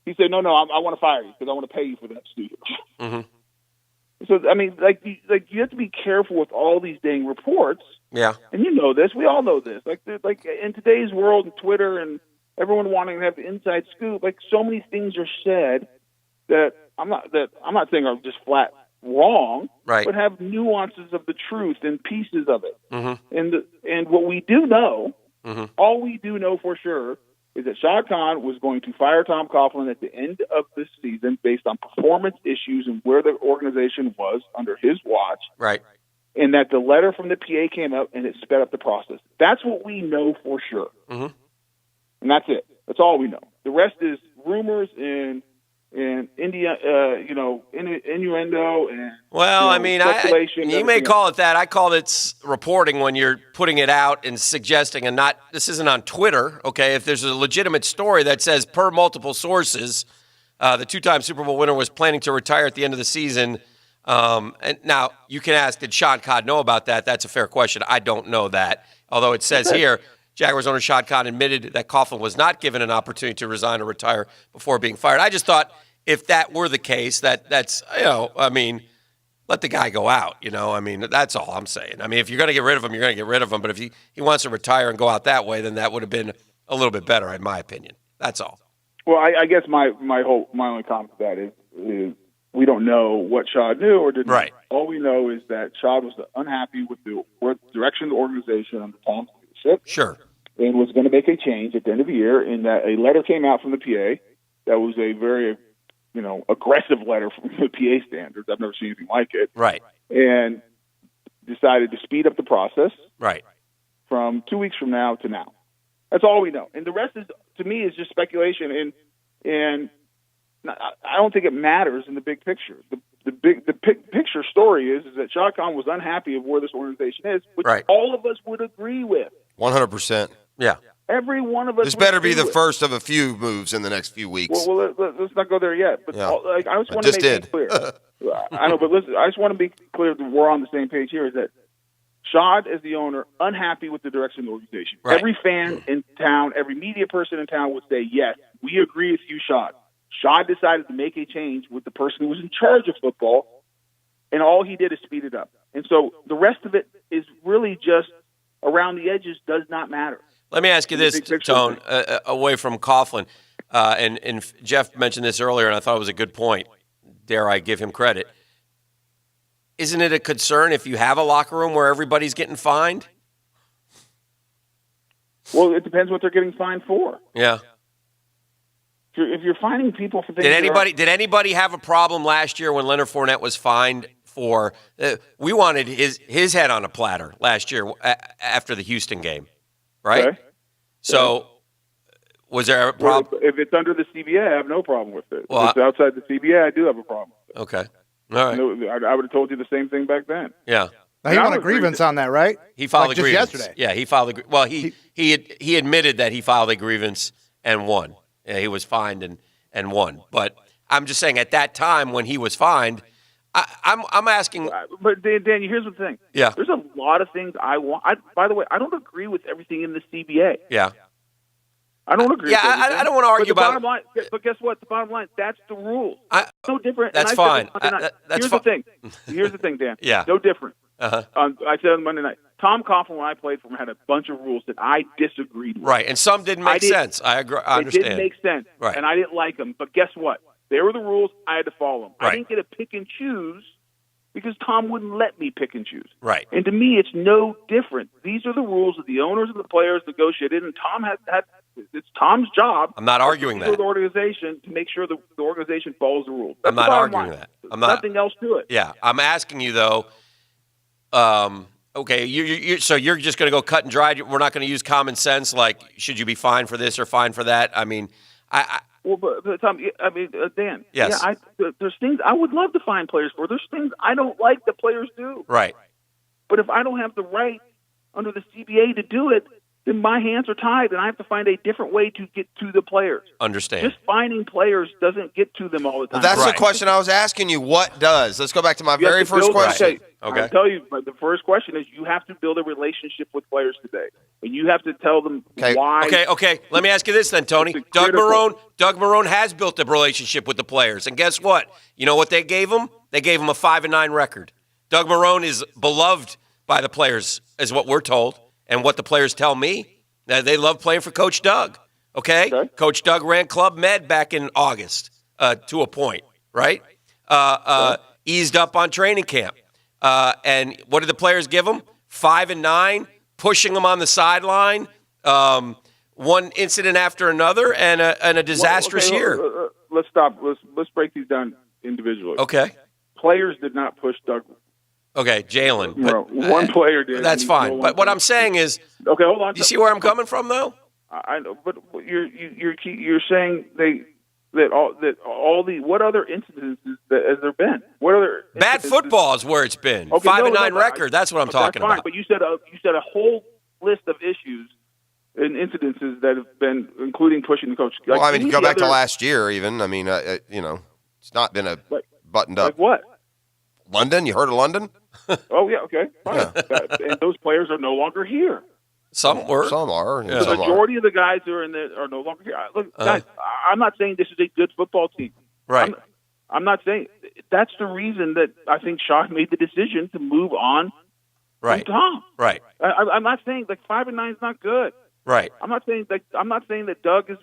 he said, "No, I want to fire you because I want to pay you for that studio." So, I mean, you have to be careful with all these dang reports. Yeah. And you know this. We all know this. Like in today's world and Twitter and everyone wanting to have the inside scoop, so many things are said that I'm not saying are just flat wrong, right, but have nuances of the truth and pieces of it. And what we do know, all we do know for sure, is that Shad Khan was going to fire Tom Coughlin at the end of this season based on performance issues and where the organization was under his watch. Right. And that the letter from the PA came out and it sped up the process. That's what we know for sure. And that's it. That's all we know. The rest is rumors and innuendo and speculation. You may call it that. I call it reporting when you're putting it out and suggesting and not. This isn't on Twitter, okay? If there's a legitimate story that says per multiple sources, the two-time Super Bowl winner was planning to retire at the end of the season. And now you can ask, did Shad Khan know about that? That's a fair question. I don't know that. Although it says here, Jaguars owner Shad Khan admitted that Coughlin was not given an opportunity to resign or retire before being fired. I just thought if that were the case, that's let the guy go out. That's all I'm saying. I mean, if you're going to get rid of him, you're going to get rid of him. But if he wants to retire and go out that way, then that would have been a little bit better, in my opinion. That's all. Well, I guess my only comment to that is we don't know what Shad knew or didn't. Right. Know. All we know is that Shad was unhappy with the direction of the organization under Tom's leadership. Sure. And was going to make a change at the end of the year, and that a letter came out from the PA that was a very, aggressive letter from the PA standards. I've never seen anything like it. Right. And decided to speed up the process. Right. From 2 weeks from now to now. That's all we know. And the rest to me, is just speculation. And I don't think it matters in the big picture. The big picture story is that Shad Khan was unhappy of where this organization is, which all of us would agree with. 100%. Yeah. Every one of us. This better be would the do it. first of a few moves in the next few weeks. Well, let's not go there yet. But Yeah. I just I want to just make it did. clear. I know, but listen, I just want to be clear that we're on the same page here. Is that Shad, as the owner, unhappy with the direction of the organization. Right. Every fan in town, every media person in town would say, yes, we agree with you, Shad. Shad decided to make a change with the person who was in charge of football, and all he did is speed it up. And so the rest of it is really just around the edges does not matter. Let me ask you this, Tone, away from Coughlin, and Jeff mentioned this earlier, and I thought it was a good point. Dare I give him credit? Isn't it a concern if you have a locker room where everybody's getting fined? Well, it depends what they're getting fined for. Yeah. If you're fining people for things, Did anybody have a problem last year when Leonard Fournette was fined for? We wanted his head on a platter last year after the Houston game, right? Okay. So, was there a problem? Well, if it's under the CBA, I have no problem with it. Well, if it's outside the CBA, I do have a problem. Okay. All right. No, I would have told you the same thing back then. Yeah. Now, he won a grievance on that, right? He filed like a grievance just yesterday. Yeah, he filed a well. He admitted that he filed a grievance and won. Yeah, he was fined and won. But I'm just saying, at that time when he was fined, I'm asking. But Dan, here's the thing. Yeah. There's a lot of things I want. By the way, I don't agree with everything in the CBA. Yeah. I don't agree. Yeah, with everything. I don't want to argue but the about. Bottom line, but guess what? The bottom line, that's the rule. No different. That's and I fine. said on Monday night, That's here's the thing. Here's the thing, Dan. Yeah. No different. Uh-huh. I said on Monday night, Tom Coughlin, when I played for him, had a bunch of rules that I disagreed with. Right, and some didn't make sense. I agree. I understand. It didn't make sense, Right. and I didn't like them. But guess what? They were the rules. I had to follow them. Right. I didn't get to pick and choose because Tom wouldn't let me pick and choose. Right. And to me, it's no different. These are the rules that the owners and the players negotiated, and Tom had it's Tom's job. I'm not arguing for that. the organization to make sure the organization follows the rules. I'm That's not the bottom arguing line. that. There's I'm not. nothing else to it. Yeah, I'm asking you though. Okay, so you're just going to go cut and dry. We're not going to use common sense, like should you be fined for this or fined for that? I mean, Well, but Tom, Dan. Yes. Yeah, there's things I would love to find players for. There's things I don't like that players do. right. But if I don't have the right under the CBA to do it, then my hands are tied, and I have to find a different way to get to the players. Understand. Just finding players doesn't get to them all the time. Well, that's the question I was asking you. What does? Let's go back to my You have very to first build- question. I'll tell you, but the first question is you have to build a relationship with players today, and you have to tell them why. Okay. Let me ask you this then, Tony. Doug Marrone has built a relationship with the players, and guess what? You know what they gave him? They gave him a 5-9 record. Doug Marrone is beloved by the players, is what we're told, and what the players tell me. They love playing for Coach Doug. Okay? Coach Doug ran Club Med back in August to a point, right? Eased up on training camp. And what did the players give him? 5-9, pushing them on the sideline, one incident after another, and a disastrous year. Let's stop. Let's break these down individually. Okay. Players did not push Doug. Okay, Jalen. No, one player did. That's fine. But what I'm saying is, okay, hold on. You see where I'm coming from, though? I know, but you're saying that all the what other incidences has there been? What other bad football is where it's been. Okay, 5-9 record. That's what I'm talking that's fine, about. But you said a whole list of issues and incidences that have been, including pushing the coach. Well, I mean, any go back to other- last year even. I mean, it's not been a buttoned up. Like what? London? You heard of London? Oh, yeah, okay. Fine. And those players are no longer here. Some were. Some are. The majority of the guys who are in there are no longer here. Look, guys, I'm not saying this is a good football team. Right. I'm not saying that's the reason that I think Shaw made the decision to move on Right. from Tom. Right. I'm not saying 5-9 is not good. Right. I'm not saying that Doug has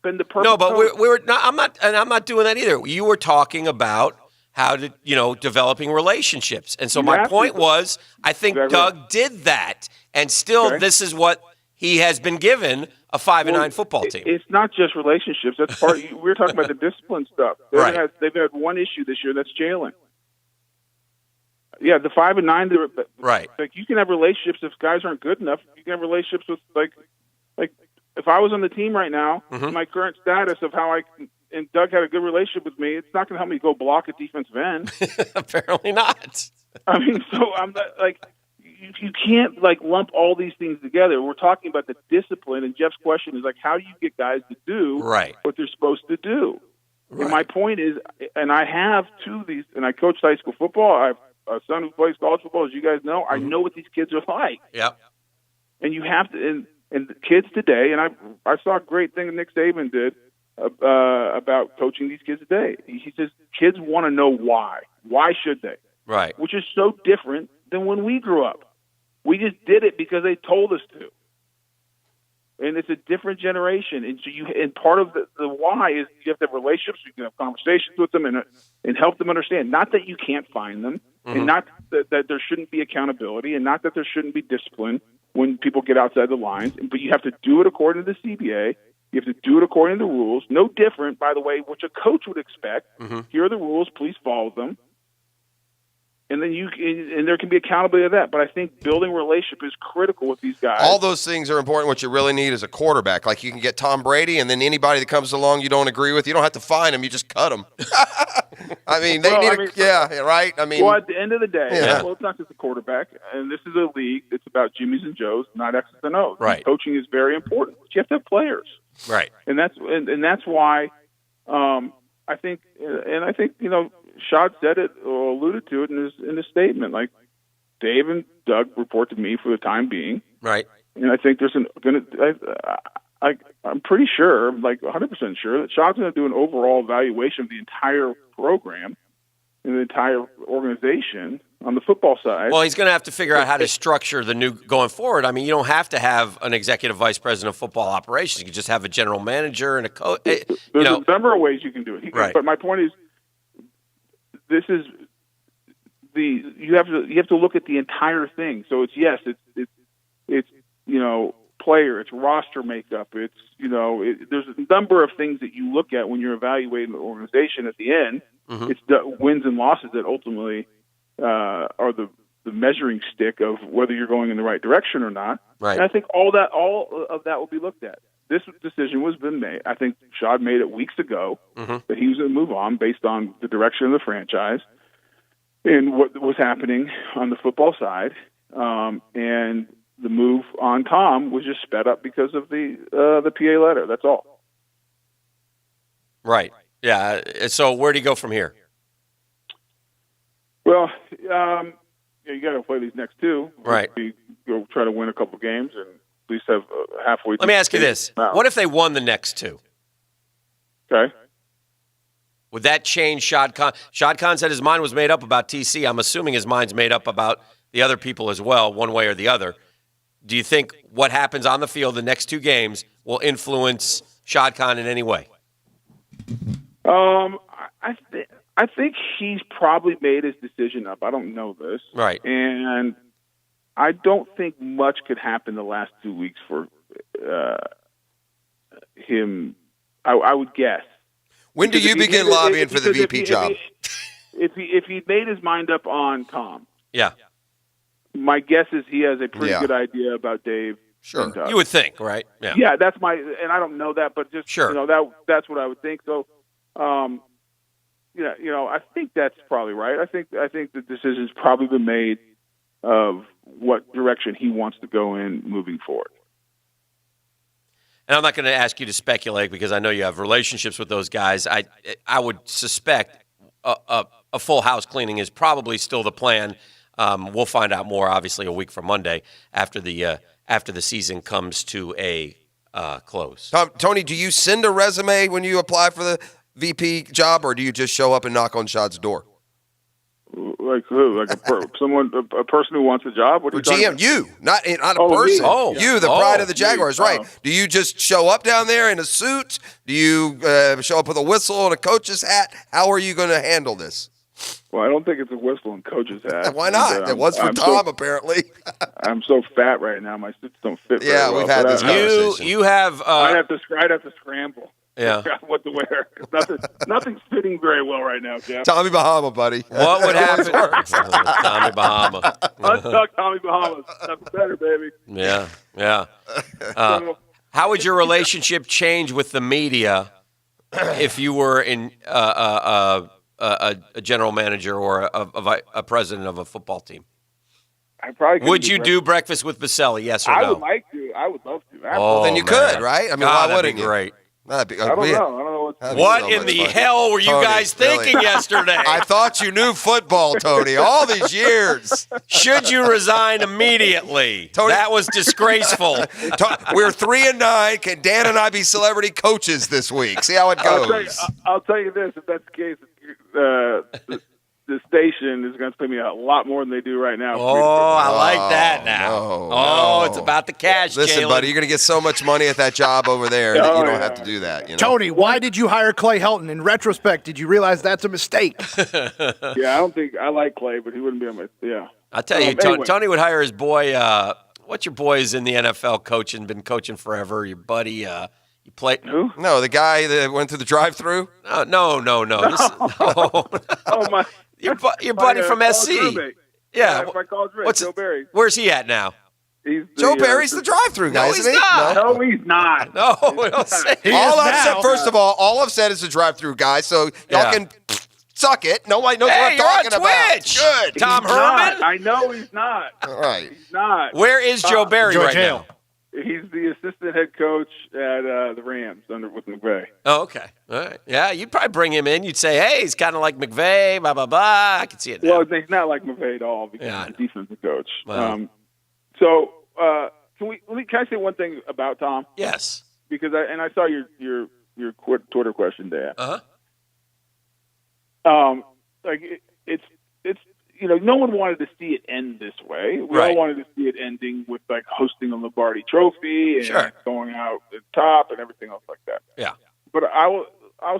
been the perfect. No, but coach. we were not. I'm not doing that either. You were talking about how to, developing relationships, and so my point was, I think Doug did that, and still, this is what he has been given: a 5-9 football team. It's not just relationships. That's part. We're talking about the discipline stuff. They've had one issue this year. That's Jalen. Yeah, the 5-9. Right. Like you can have relationships if guys aren't good enough. You can have relationships with like if I was on the team right now, my current status of how and Doug had a good relationship with me, it's not going to help me go block a defensive end. Apparently not. I mean, so I'm not, like you can't like lump all these things together. We're talking about the discipline, and Jeff's question is like, how do you get guys to do what they're supposed to do? Right. And my point is, and I have two of these, and I coached high school football. I have a son who plays college football, as you guys know. I know what these kids are like. Yep. And you have to, and the kids today, and I saw a great thing that Nick Saban did about coaching these kids today. He says kids want to know why. Why should they? Right. Which is so different than when we grew up. We just did it because they told us to. And it's a different generation. And so and part of the why is you have to have relationships, you can have conversations with them and help them understand. Not that you can't find them, and not that there shouldn't be accountability, and not that there shouldn't be discipline when people get outside the lines, but you have to do it according to the CBA. You have to do it according to the rules. No different, by the way, which a coach would expect. Here are the rules. Please follow them. And then and there can be accountability of that. But I think building relationship is critical with these guys. All those things are important. What you really need is a quarterback. Like you can get Tom Brady, and then anybody that comes along you don't agree with, you don't have to find them. You just cut them. I mean, right? I mean, well, at the end of the day, well, it's not just a quarterback. And this is a league that's about Jimmys and Joes, not X's and O's. Right. And coaching is very important. But you have to have players. Right. And that's why I think Shad said it or alluded to it in his statement. Like Dave and Doug report to me for the time being, right? And I think there's I'm pretty sure, like 100% sure, that Shad's going to do an overall evaluation of the entire program and the entire organization on the football side. Well, he's going to have to figure out how to structure the new going forward. I mean, you don't have to have an executive vice president of football operations. You can just have a general manager and a coach. There's a number of ways you can do it. Right. But my point is, this is you have to look at the entire thing. So it's player, it's roster makeup, it's there's a number of things that you look at when you're evaluating the organization. At the end, it's the wins and losses that ultimately are the measuring stick of whether you're going in the right direction or not. Right. And I think all of that will be looked at. This decision was been made. I think Shad made it weeks ago that he was going to move on based on the direction of the franchise and what was happening on the football side. And the move on Tom was just sped up because of the PA letter. That's all. Right. Yeah. So where do you go from here? Well, you got to play these next two. Right. We go try to win a couple games and at least have halfway. Let me ask you this: what if they won the next two? Okay. Would that change Shad Khan? Shad Khan said his mind was made up about TC. I'm assuming his mind's made up about the other people as well, one way or the other. Do you think what happens on the field the next two games will influence Shad Khan in any way? I think he's probably made his decision up. I don't know this. Right. And I don't think much could happen the last 2 weeks for him. I would guess. When do you begin lobbying for the VP job? If he made his mind up on Tom, yeah, my guess is he has a pretty good idea about Dave. Sure, you would think, right? Yeah, that's and I don't know that, but just that's what I would think. So, I think that's probably right. I think the decision's probably been made of what direction he wants to go in moving forward. And I'm not going to ask you to speculate because I know you have relationships with those guys. I would suspect a full house cleaning is probably still the plan. We'll find out more, obviously, a week from Monday after the season comes to a close. Tony, do you send a resume when you apply for the VP job, or do you just show up and knock on Shad's door? Like who? Like a person who wants a job? What are you talking about? You, not a person. Me. You, the pride of the Jaguars, right? Do you just show up down there in a suit? Do you show up with a whistle and a coach's hat? How are you going to handle this? Well, I don't think it's a whistle and coach's hat. Why not? It was for Tom, apparently. I'm so fat right now; my suits don't fit. Yeah, we've had this conversation. You have. I'd have to scramble. Yeah. What to wear? Nothing's fitting very well right now, Jeff. Tommy Bahama, buddy. What would happen? Tommy Bahama. Let's talk Tommy Bahamas. That's better, baby. Yeah. How would your relationship change with the media if you were in a general manager or a president of a football team? I probably Would you do breakfast with Baselli? Yes or no? I would like to. I would love to. Oh, then you man. could, right? I mean, God, why wouldn't that'd be you? great. That'd be, I don't know. What in the hell were you Tony, guys really? thinking yesterday? I thought you knew football, Tony, all these years. Should you resign immediately? Tony, that was disgraceful. We're 3-9. Can Dan and I be celebrity coaches this week? See how it goes. I'll tell you this: if that's the case, the station is going to pay me a lot more than they do right now. Oh, I like that now. No. It's about the cash, Listen, Jalen. buddy, you're going to get so much money at that job over there that you don't have to do that. You know? Tony, why did you hire Clay Helton? In retrospect, did you realize that's a mistake? Yeah, I don't think I like Clay, but he wouldn't be on my. Yeah, I tell you, anyway. Tony would hire his boy. What's your boy's in the NFL coaching? Been coaching forever. Your buddy. You play who? No, the guy that went through the drive-through. No. Oh my. Your buddy from SC. Yeah. Joe Barry. Where's he at now? Joe Barry's the drive-through guy, No, isn't he's he? not. No, he's not. No, don't say All I've said, first of all I've said is a drive-through guy, so y'all can suck it. Nobody knows what I'm talking on about. Twitch. Good. Tom He's Herman? not. I know he's not. All right. He's not. Where is Joe Barry right now? He's the assistant head coach at the Rams with McVay. Oh, okay. All right. Yeah, you'd probably bring him in. You'd say, hey, he's kind of like McVay, blah, blah, blah. I can see it now. Well, he's not like McVay at all because he's a defensive coach. Wow. Can I say one thing about Tom? Yes. Because I saw your Twitter question, Dan. It's no one wanted to see it end this way. We all wanted to see it ending with like hosting a Lombardi Trophy and going out at top and everything else like that. Yeah. But I'll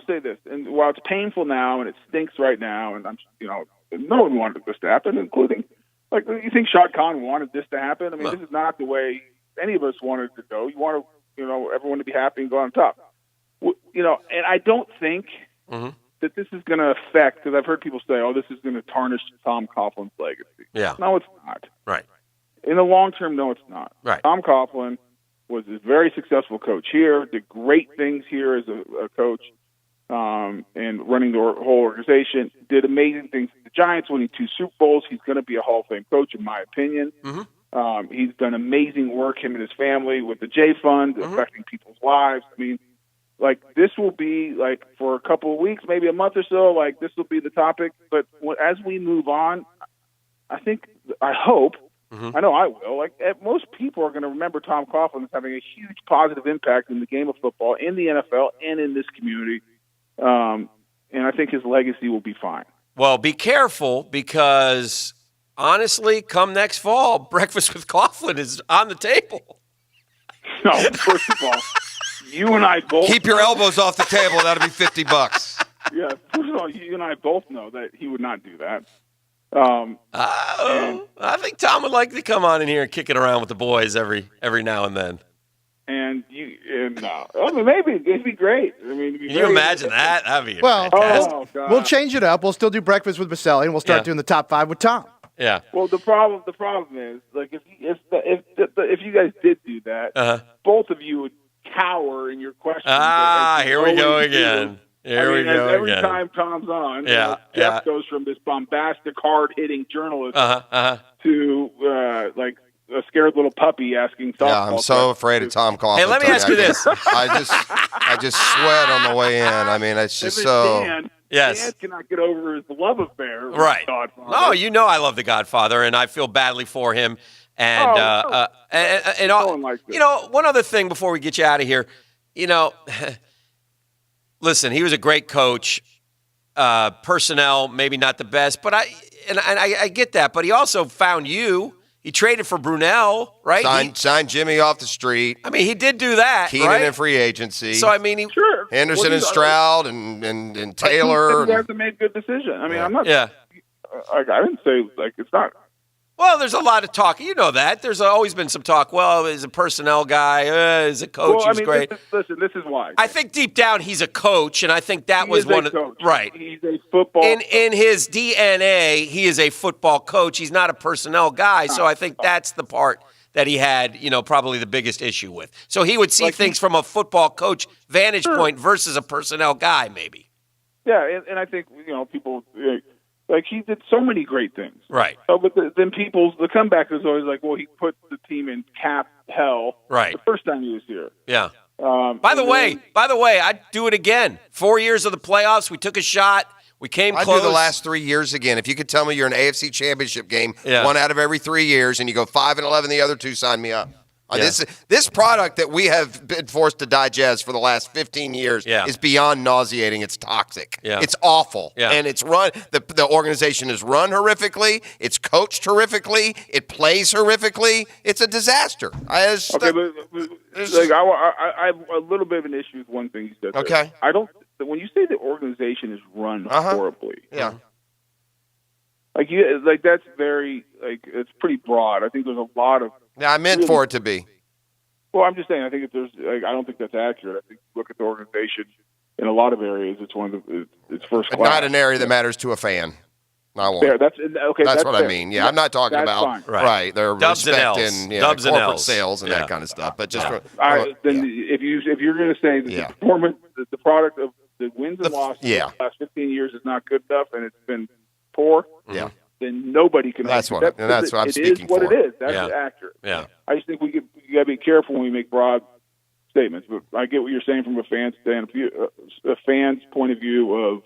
say this, and while it's painful now and it stinks right now, and no one wanted this to happen, including you think Shad Khan wanted this to happen? I mean, this is not the way any of us wanted it to go. You want everyone to be happy and go on top. And I don't think that this is going to affect, because I've heard people say, oh, this is going to tarnish Tom Coughlin's legacy. Yeah. No, it's not. Right. In the long term, no, it's not. Right. Tom Coughlin was a very successful coach here, did great things here as a coach, and running the whole organization, did amazing things with the Giants, winning 2 Super Bowls. He's going to be a Hall of Fame coach, in my opinion. He's done amazing work, him and his family, with the J Fund, affecting people's lives. I mean, this will be, for a couple of weeks, maybe a month or so, this will be the topic. But as we move on, I hope, I know I will, most people are going to remember Tom Coughlin as having a huge positive impact in the game of football, in the NFL, and in this community. And I think his legacy will be fine. Well, be careful, because honestly, come next fall, Breakfast with Coughlin is on the table. No, first of all, you and I both keep your elbows off the table. That'll be $50. Yeah, first of all, you and I both know that he would not do that. I think Tom would like to come on in here and kick it around with the boys every now and then. And maybe it'd be great. I mean, can you imagine that? That'd be fantastic. We'll change it up. We'll still do Breakfast with Baselli, and we'll start doing the top 5 with Tom. Yeah. Well, the problem is, if you guys did do that, both of you would cower in your questions. Here we go again. Every time Tom's on, Jeff goes from this bombastic, hard-hitting journalist to a scared little puppy asking softball. Yeah, I'm so afraid of Tom Coughlin. Hey, let me ask you this. I just sweat on the way in. I mean, it's just so. Dan cannot get over his love affair with Godfather. No, I love The Godfather, and I feel badly for him. And one other thing before we get you out of here, listen, he was a great coach. Personnel, maybe not the best, but I get that. But he also found you. He traded for Brunell, right? Signed Jimmy off the street. I mean, he did do that. Keenan in free agency. So I mean, Henderson and Stroud and Taylor. You have to make a good decision. I mean, I'm not. Yeah. I didn't say it's not. Well, there's a lot of talk. You know that. There's always been some talk. Well, he's a personnel guy. He's a coach. He's great. Listen, this is why. I think deep down he's a coach, and I think that was one of right. He's a football. In his DNA, he is a football coach. He's not a personnel guy. So I think that's the part that he had, probably the biggest issue with. So he would see things from a football coach vantage point versus a personnel guy, maybe. Yeah, and I think people. Like, he did so many great things. Right. Oh, but then the comeback is always like, well, he put the team in cap hell Right. the first time he was here. Yeah. By the way, I'd do it again. 4 years of the playoffs, we took a shot. We came I'd close. do the last 3 years again. If you could tell me you're an AFC Championship game, Yeah. 1 out of every 3 years, and you go 5-11 the other 2, sign me up. Yeah. This product that we have been forced to digest for the last 15 years is beyond nauseating. It's toxic. Yeah. It's awful. Yeah. And it's run. The organization is run horrifically. It's coached horrifically. It plays horrifically. It's a disaster. I have a little bit of an issue with one thing you said. Okay. When you say the organization is run horribly, yeah. That's very it's pretty broad. I think there's a lot of. Yeah, I meant for it to be. Well, I'm just saying. I think if there's. I don't think that's accurate. I think look at the organization in a lot of areas. It's one of it's first class. Not an area that matters to a fan. I won't. Fair. That's okay. That's what fair. I mean. Yeah, I'm not talking That's about fine. right. Their Dubs and respect Ls. and Dubs and corporate Ls. sales and Yeah. that kind of stuff. But just if you're going to say that the performance, the product of the wins and losses yeah. of the last 15 years is not good enough, and it's been poor. Yeah. Then nobody can. That's what I'm speaking It is what for. it is. That's Yeah. accurate. Yeah. I just think we got to be careful when we make broad statements. But I get what you're saying from a fan's point of view of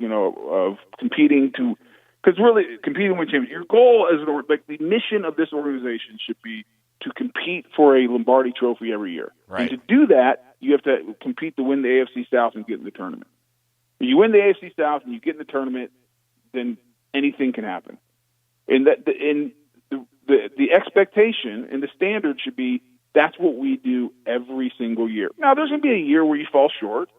of competing to. Because really, competing with champions, your goal as the mission of this organization should be to compete for a Lombardi Trophy every year. Right. And to do that, you have to compete to win the AFC South and get in the tournament. If you win the AFC South and you get in the tournament, then anything can happen. And the expectation and the standard should be that's what we do every single year. Now, there's going to be a year where you fall short.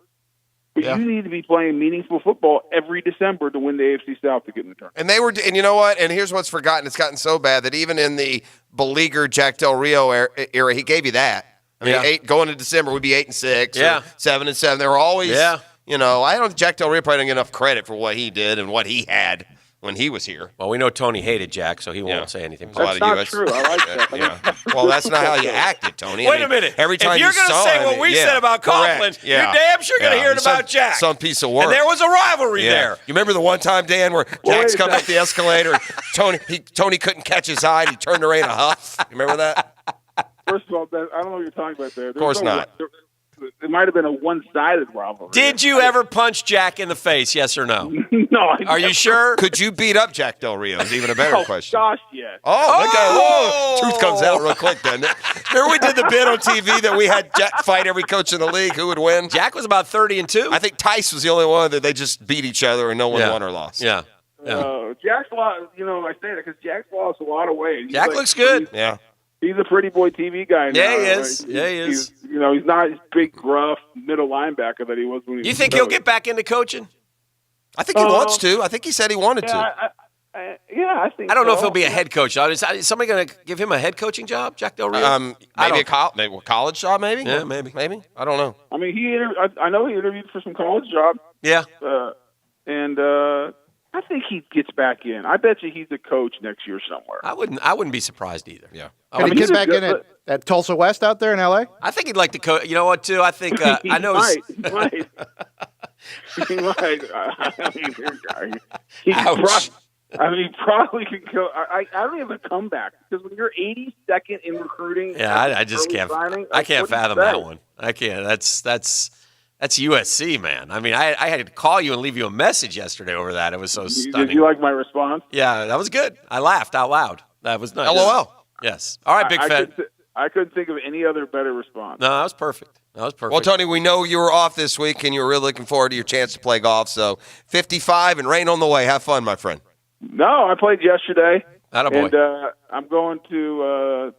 But you need to be playing meaningful football every December to win the AFC South to get in the tournament. And you know what? And here's what's forgotten. It's gotten so bad that even in the beleaguered Jack Del Rio era, he gave you that. I mean, going into December, we'd be 8-6, or 7-7. They were always, I don't think Jack Del Rio probably didn't get enough credit for what he did and what he had when he was here. Well, we know Tony hated Jack, so he won't say anything. That's not true. I like that. Well, that's not how you acted, Tony. Wait a minute. Every time if you're going to say what we said about Coughlin, you're damn sure going to hear it about Jack. Some piece of work. And there was a rivalry there. You remember the one time, Dan, where Jack's coming up the escalator, Tony couldn't catch his eye, and he turned around a huff? You remember that? First of all, I don't know what you're talking about there. Of course not. It might have been a one-sided rivalry. Did you ever punch Jack in the face, yes or no? No. Are you sure? Could you beat up Jack Del Rio is even a better question. Gosh, yes. Truth comes out real quick, doesn't it? Remember we did the bit on TV that we had Jack fight every coach in the league, who would win? Jack was about 30-2. I think Tice was the only one that they just beat each other and no one won or lost. Yeah. Jack's lost, I say that because Jack's lost a lot of weight. Jack looks good. Yeah. He's a pretty boy TV guy now. Yeah, he is. Right? Yeah, he is. He's not his big, gruff middle linebacker that he was when he was. You think he'll get back into coaching? I think he wants to. I think he said he wanted to. I think I don't know so. if he'll be a head coach. Is somebody going to give him a head coaching job, Jack Del Rio? Maybe a college job, maybe? Yeah, maybe. I don't know. I mean, I know he interviewed for some college job. Yeah. And I think he gets back in. I bet you he's a coach next year somewhere. I wouldn't be surpized either. Yeah. Can he get back in at Tulsa West out there in L.A.? I think he'd like to coach. You know what, too? I think I know. He might. He might. He probably could go. I don't have a comeback because when you're 82nd in recruiting, I just can't. I can't fathom that one. I can't. That's USC, man. I mean, I had to call you and leave you a message yesterday over that. It was so stunning. Did you like my response? Yeah, that was good. I laughed out loud. That was nice. LOL. Yes. All right, Big Fed. I couldn't think of any other better response. No, that was perfect. Well, Tony, we know you were off this week, and you were really looking forward to your chance to play golf. So 55 and rain on the way. Have fun, my friend. No, I played yesterday. Attaboy. And I'm going to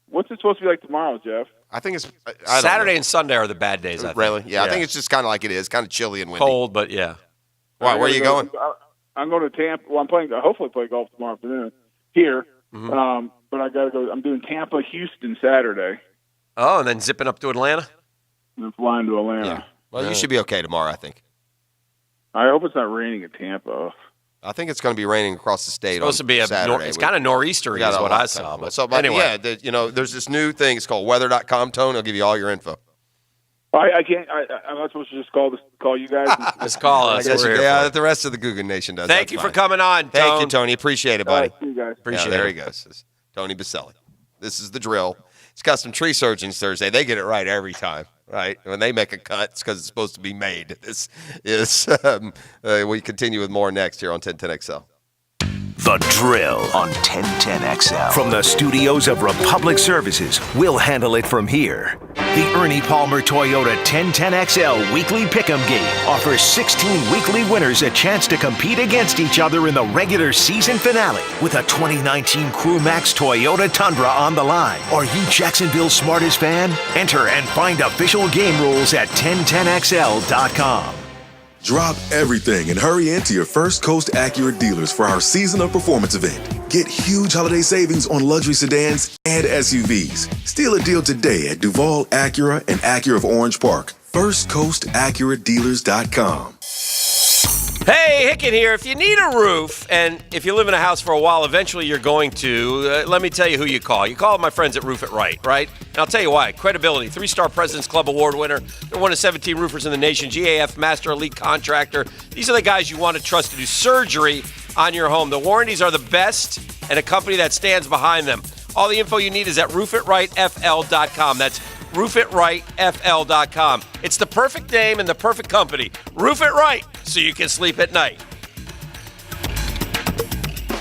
what's it supposed to be like tomorrow, Jeff? I think it's Saturday and Sunday are the bad days, I think. Really? Yeah, I think it's just kind of like it is, kind of chilly and windy. Cold, but yeah. Why? Where are you going? I'm going to Tampa. Well, hopefully play golf tomorrow afternoon here. Mm-hmm. But I got to go. I'm doing Tampa, Houston Saturday. Oh, and then zipping up to Atlanta? And then flying to Atlanta. Yeah. Well, you should be okay tomorrow, I think. I hope it's not raining at Tampa. I think it's going to be raining across the state. It's supposed to be Saturday. It's kind of northeasterly is what I saw. But anyway. Yeah, there's this new thing. It's called weather.com, Tone. It'll give you all your info. I can't. I'm not supposed to just call you guys. Just call us. The rest of the Guggen Nation does. Thank you for coming on. Thank you, Tony. Appreciate it, buddy. See you guys. Appreciate it. There he goes. Tony Baselli. This is the drill. It's Custom Tree Surgeons Thursday. They get it right every time, right? When they make a cut, it's because it's supposed to be made. This is. We continue with more next here on 1010XL. The Drill on 1010XL. From the studios of Republic Services, we'll handle it from here. The Ernie Palmer Toyota 1010XL Weekly Pick'em Game offers 16 weekly winners a chance to compete against each other in the regular season finale with a 2019 Crew Max Toyota Tundra on the line. Are you Jacksonville's smartest fan? Enter and find official game rules at 1010XL.com. Drop everything and hurry into your First Coast Acura dealers for our Season of Performance event. Get huge holiday savings on luxury sedans and SUVs. Steal a deal today at Duval Acura and Acura of Orange Park. FirstCoastAcuraDealers.com. Hey, Hicken here. If you need a roof, and if you live in a house for a while, eventually you're going to, let me tell you who you call. You call my friends at Roof It Right? And I'll tell you why. Credibility, 3-star President's Club Award winner. They're one of 17 roofers in the nation, GAF Master Elite Contractor. These are the guys you want to trust to do surgery on your home. The warranties are the best, and a company that stands behind them. All the info you need is at roofitRightFL.com. That's roofitRightFL.com. It's the perfect name and the perfect company. Roof It Right, so you can sleep at night.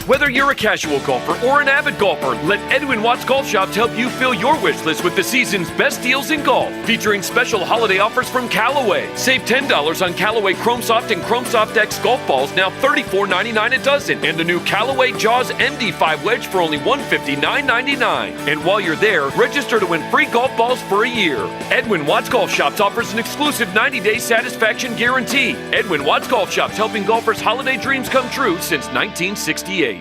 Whether you're a casual golfer or an avid golfer, let Edwin Watts Golf Shops help you fill your wish list with the season's best deals in golf, featuring special holiday offers from Callaway. Save $10 on Callaway Chrome Soft and Chrome Soft X golf balls, now $34.99 a dozen, and the new Callaway Jaws MD5 wedge for only $159.99. And while you're there, register to win free golf balls for a year. Edwin Watts Golf Shops offers an exclusive 90-day satisfaction guarantee. Edwin Watts Golf Shops, helping golfers' holiday dreams come true since 1968.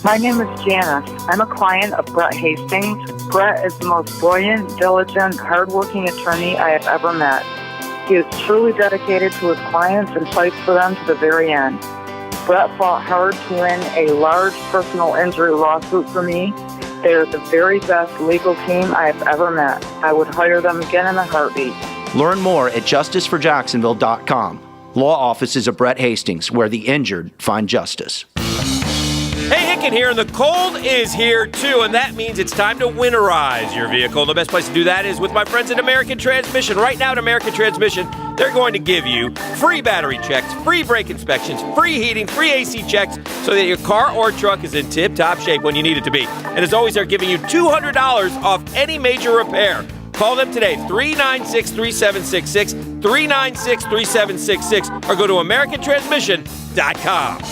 My name is Janice. I'm a client of Brett Hastings. Brett is the most brilliant, diligent, hardworking attorney I have ever met. He is truly dedicated to his clients and fights for them to the very end. Brett fought hard to win a large personal injury lawsuit for me. They are the very best legal team I have ever met. I would hire them again in a heartbeat. Learn more at justiceforjacksonville.com. Law offices of Brett Hastings, where the injured find justice. Hey, Hicken here, and the cold is here too, and that means it's time to winterize your vehicle. And the best place to do that is with my friends at American Transmission. Right now at American Transmission, they're going to give you free battery checks, free brake inspections, free heating, free AC checks, so that your car or truck is in tip-top shape when you need it to be. And as always, they're giving you $200 off any major repair. Call them today, 396-3766, 396-3766, or go to AmericanTransmission.com.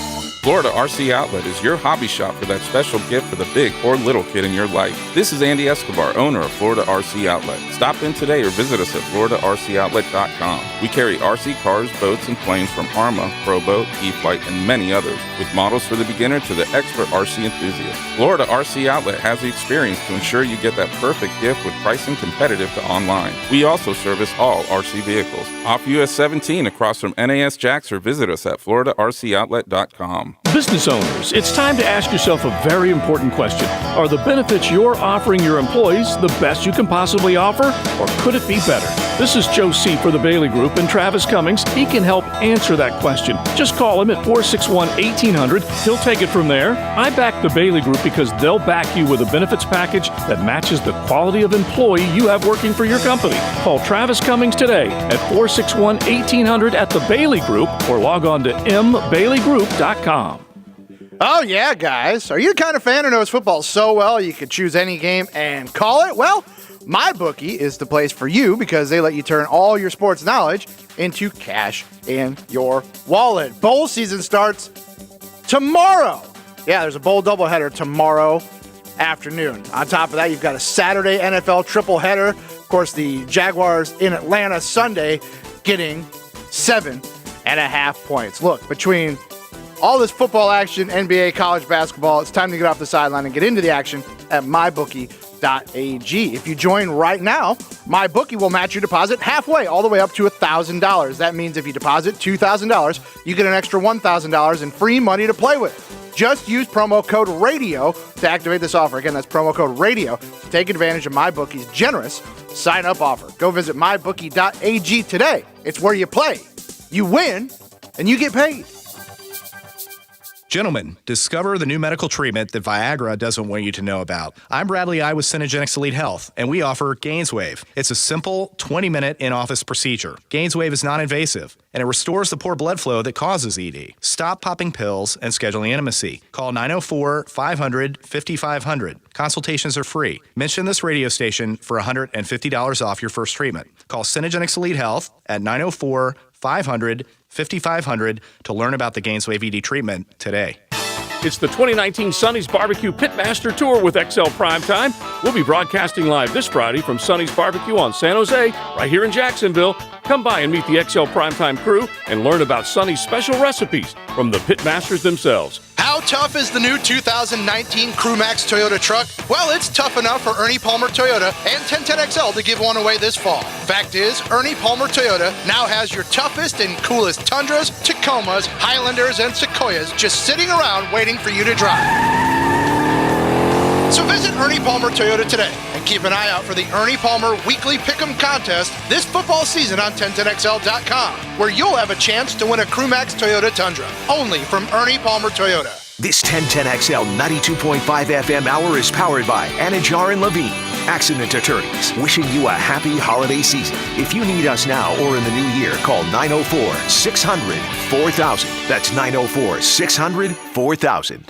Florida RC Outlet is your hobby shop for that special gift for the big or little kid in your life. This is Andy Escobar, owner of Florida RC Outlet. Stop in today or visit us at FloridaRCOutlet.com. We carry RC cars, boats, and planes from Arma, ProBoat, E-Flight, and many others, with models for the beginner to the expert RC enthusiast. Florida RC Outlet has the experience to ensure you get that perfect gift with pricing competitive to online. We also service all RC vehicles. Off US 17 across from NAS Jacks, or visit us at FloridaRCOutlet.com. Business owners, it's time to ask yourself a very important question. Are the benefits you're offering your employees the best you can possibly offer, or could it be better? This is Joe C. for the Bailey Group, and Travis Cummings. He can help answer that question. Just call him at 461-1800. He'll take it from there. I back the Bailey Group because they'll back you with a benefits package that matches the quality of employee you have working for your company. Call Travis Cummings today at 461-1800 at the Bailey Group, or log on to mbaileygroup.com. Oh, yeah, guys. Are you the kind of fan who knows football so well you could choose any game and call it? Well, MyBookie is the place for you because they let you turn all your sports knowledge into cash in your wallet. Bowl season starts tomorrow. Yeah, there's a bowl doubleheader tomorrow afternoon. On top of that, you've got a Saturday NFL triple header. Of course, the Jaguars in Atlanta Sunday getting 7.5 points. Look, between all this football action, NBA, college basketball, it's time to get off the sideline and get into the action at mybookie.ag. If you join right now, MyBookie will match your deposit halfway, all the way up to $1,000. That means if you deposit $2,000, you get an extra $1,000 in free money to play with. Just use promo code RADIO to activate this offer. Again, that's promo code RADIO to take advantage of MyBookie's generous sign-up offer. Go visit mybookie.ag today. It's where you play, you win, and you get paid. Gentlemen, discover the new medical treatment that Viagra doesn't want you to know about. I'm Bradley I with Synergenics Elite Health, and we offer GainsWave. It's a simple 20-minute in-office procedure. GainsWave is non-invasive, and it restores the poor blood flow that causes ED. Stop popping pills and scheduling intimacy. Call 904-500-5500. Consultations are free. Mention this radio station for $150 off your first treatment. Call Synergenics Elite Health at 904-500-5500 to learn about the GainsWave ED treatment today. It's the 2019 Sonny's Barbecue Pitmaster Tour with XL Primetime. We'll be broadcasting live this Friday from Sonny's Barbecue on San Jose, right here in Jacksonville. Come by and meet the XL Primetime crew and learn about Sonny's special recipes from the Pitmasters themselves. How tough is the new 2019 Crewmax Toyota truck? Well, it's tough enough for Ernie Palmer Toyota and 1010XL to give one away this fall. Fact is, Ernie Palmer Toyota now has your toughest and coolest Tundras, Tacomas, Highlanders, and Sequoias just sitting around waiting for you to drive. So visit Ernie Palmer Toyota today and keep an eye out for the Ernie Palmer Weekly Pick'em Contest this football season on 1010XL.com, where you'll have a chance to win a Crewmax Toyota Tundra, only from Ernie Palmer Toyota. This 1010XL 92.5 FM hour is powered by Anajar and Levine, accident attorneys, wishing you a happy holiday season. If you need us now or in the new year, call 904-600-4000. That's 904-600-4000.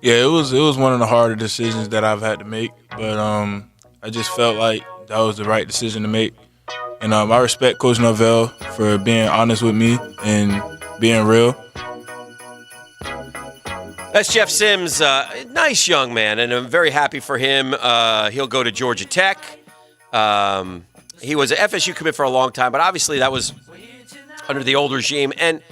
Yeah, it was one of the harder decisions that I've had to make, but I just felt like that was the right decision to make. And I respect Coach Norvell for being honest with me and being real. That's Jeff Sims, nice young man, and I'm very happy for him. He'll go to Georgia Tech. He was an FSU commit for a long time, but obviously that was under the old regime. And,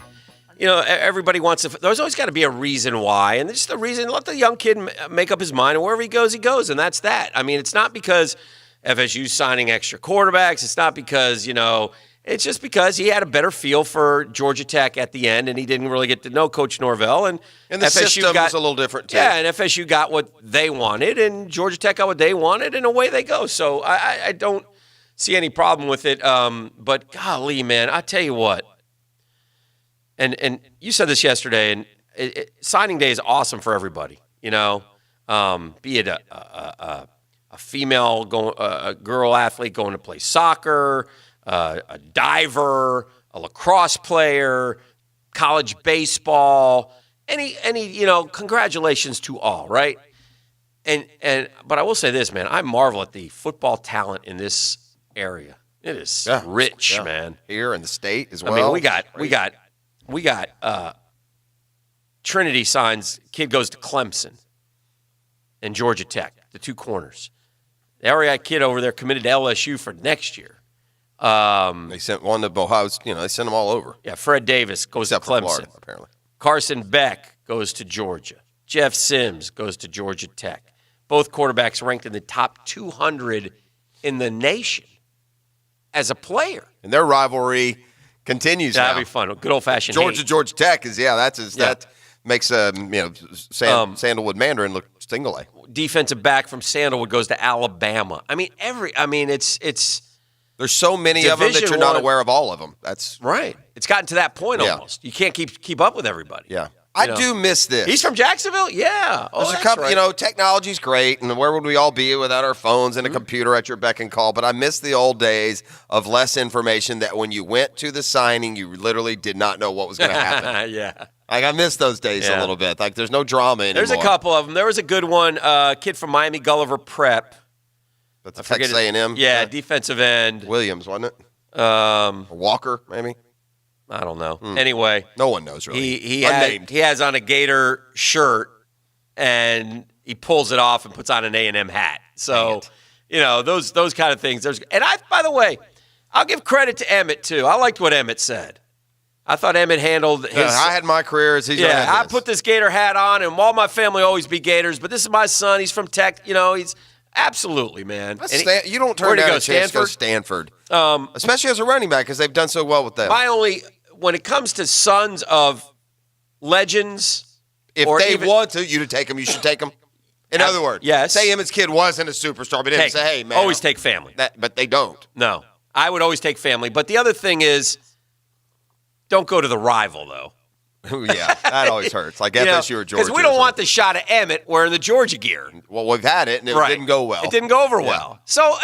you know, everybody wants to – there's always got to be a reason why. And just the reason – let the young kid make up his mind, and wherever he goes, and that's that. I mean, it's not because FSU's signing extra quarterbacks. It's not because, you know – it's just because he had a better feel for Georgia Tech at the end, and he didn't really get to know Coach Norvell. And the FSU system was a little different, too. Yeah, and FSU got what they wanted, and Georgia Tech got what they wanted, and away they go. So I don't see any problem with it. But golly, man, I tell you what, and you said this yesterday, and signing day is awesome for everybody, you know, be it a female a girl athlete going to play soccer, a diver, a lacrosse player, college baseball, any you know, congratulations to all, right? But I will say this, man, I marvel at the football talent in this area. It is rich, man. Here in the state as well. I mean, we got Trinity signs, kid goes to Clemson and Georgia Tech, the two corners. The REI kid over there committed to LSU for next year. They sent one to Ohio. You know, they sent them all over. Yeah, Fred Davis goes to Clemson. Florida, apparently. Carson Beck goes to Georgia. Jeff Sims goes to Georgia Tech. Both quarterbacks ranked in the top 200 in the nation as a player. And their rivalry continues now. That'd be fun. Good old-fashioned Georgia Tech is, that makes, Sandalwood Mandarin look single-A. Defensive back from Sandalwood goes to Alabama. I mean, it's there's so many of them that you're not aware of all of them. That's right. It's gotten to that point almost. You can't keep up with everybody. Yeah. I do miss this. He's from Jacksonville? Yeah. There's a couple, you know, technology's great, and where would we all be without our phones and a computer at your beck and call? But I miss the old days of less information, that when you went to the signing, you literally did not know what was going to happen. Yeah. Like, I miss those days a little bit. Like, there's no drama anymore. There's a couple of them. There was a good one, kid from Miami Gulliver Prep. That's Texas A&M? Yeah, defensive end. Williams, wasn't it? Or Walker, maybe? I don't know. Anyway. No one knows, really. He has on a Gator shirt, and he pulls it off and puts on an A&M hat. So, you know, those kind of things. By the way, I'll give credit to Emmett, too. I liked what Emmett said. I thought Emmett handled his... I had my career as he's I put this Gator hat on, and all my family always be Gators, but this is my son. He's from Tech. You know, he's... Absolutely, man. You don't turn down a chance to go Stanford. Especially as a running back, because they've done so well with them. When it comes to sons of legends. If or they even, want to, you to take them, you should take them. In other words, yes. Say Emmett's kid wasn't a superstar, but didn't say, hey, man. Always take family. But they don't. No. I would always take family. But the other thing is, don't go to the rival, though. Yeah, that always hurts. Like FSU or Georgia. Because we don't want the shot of Emmett wearing the Georgia gear. Well, we've had it, and it didn't go well. It didn't go over well. So,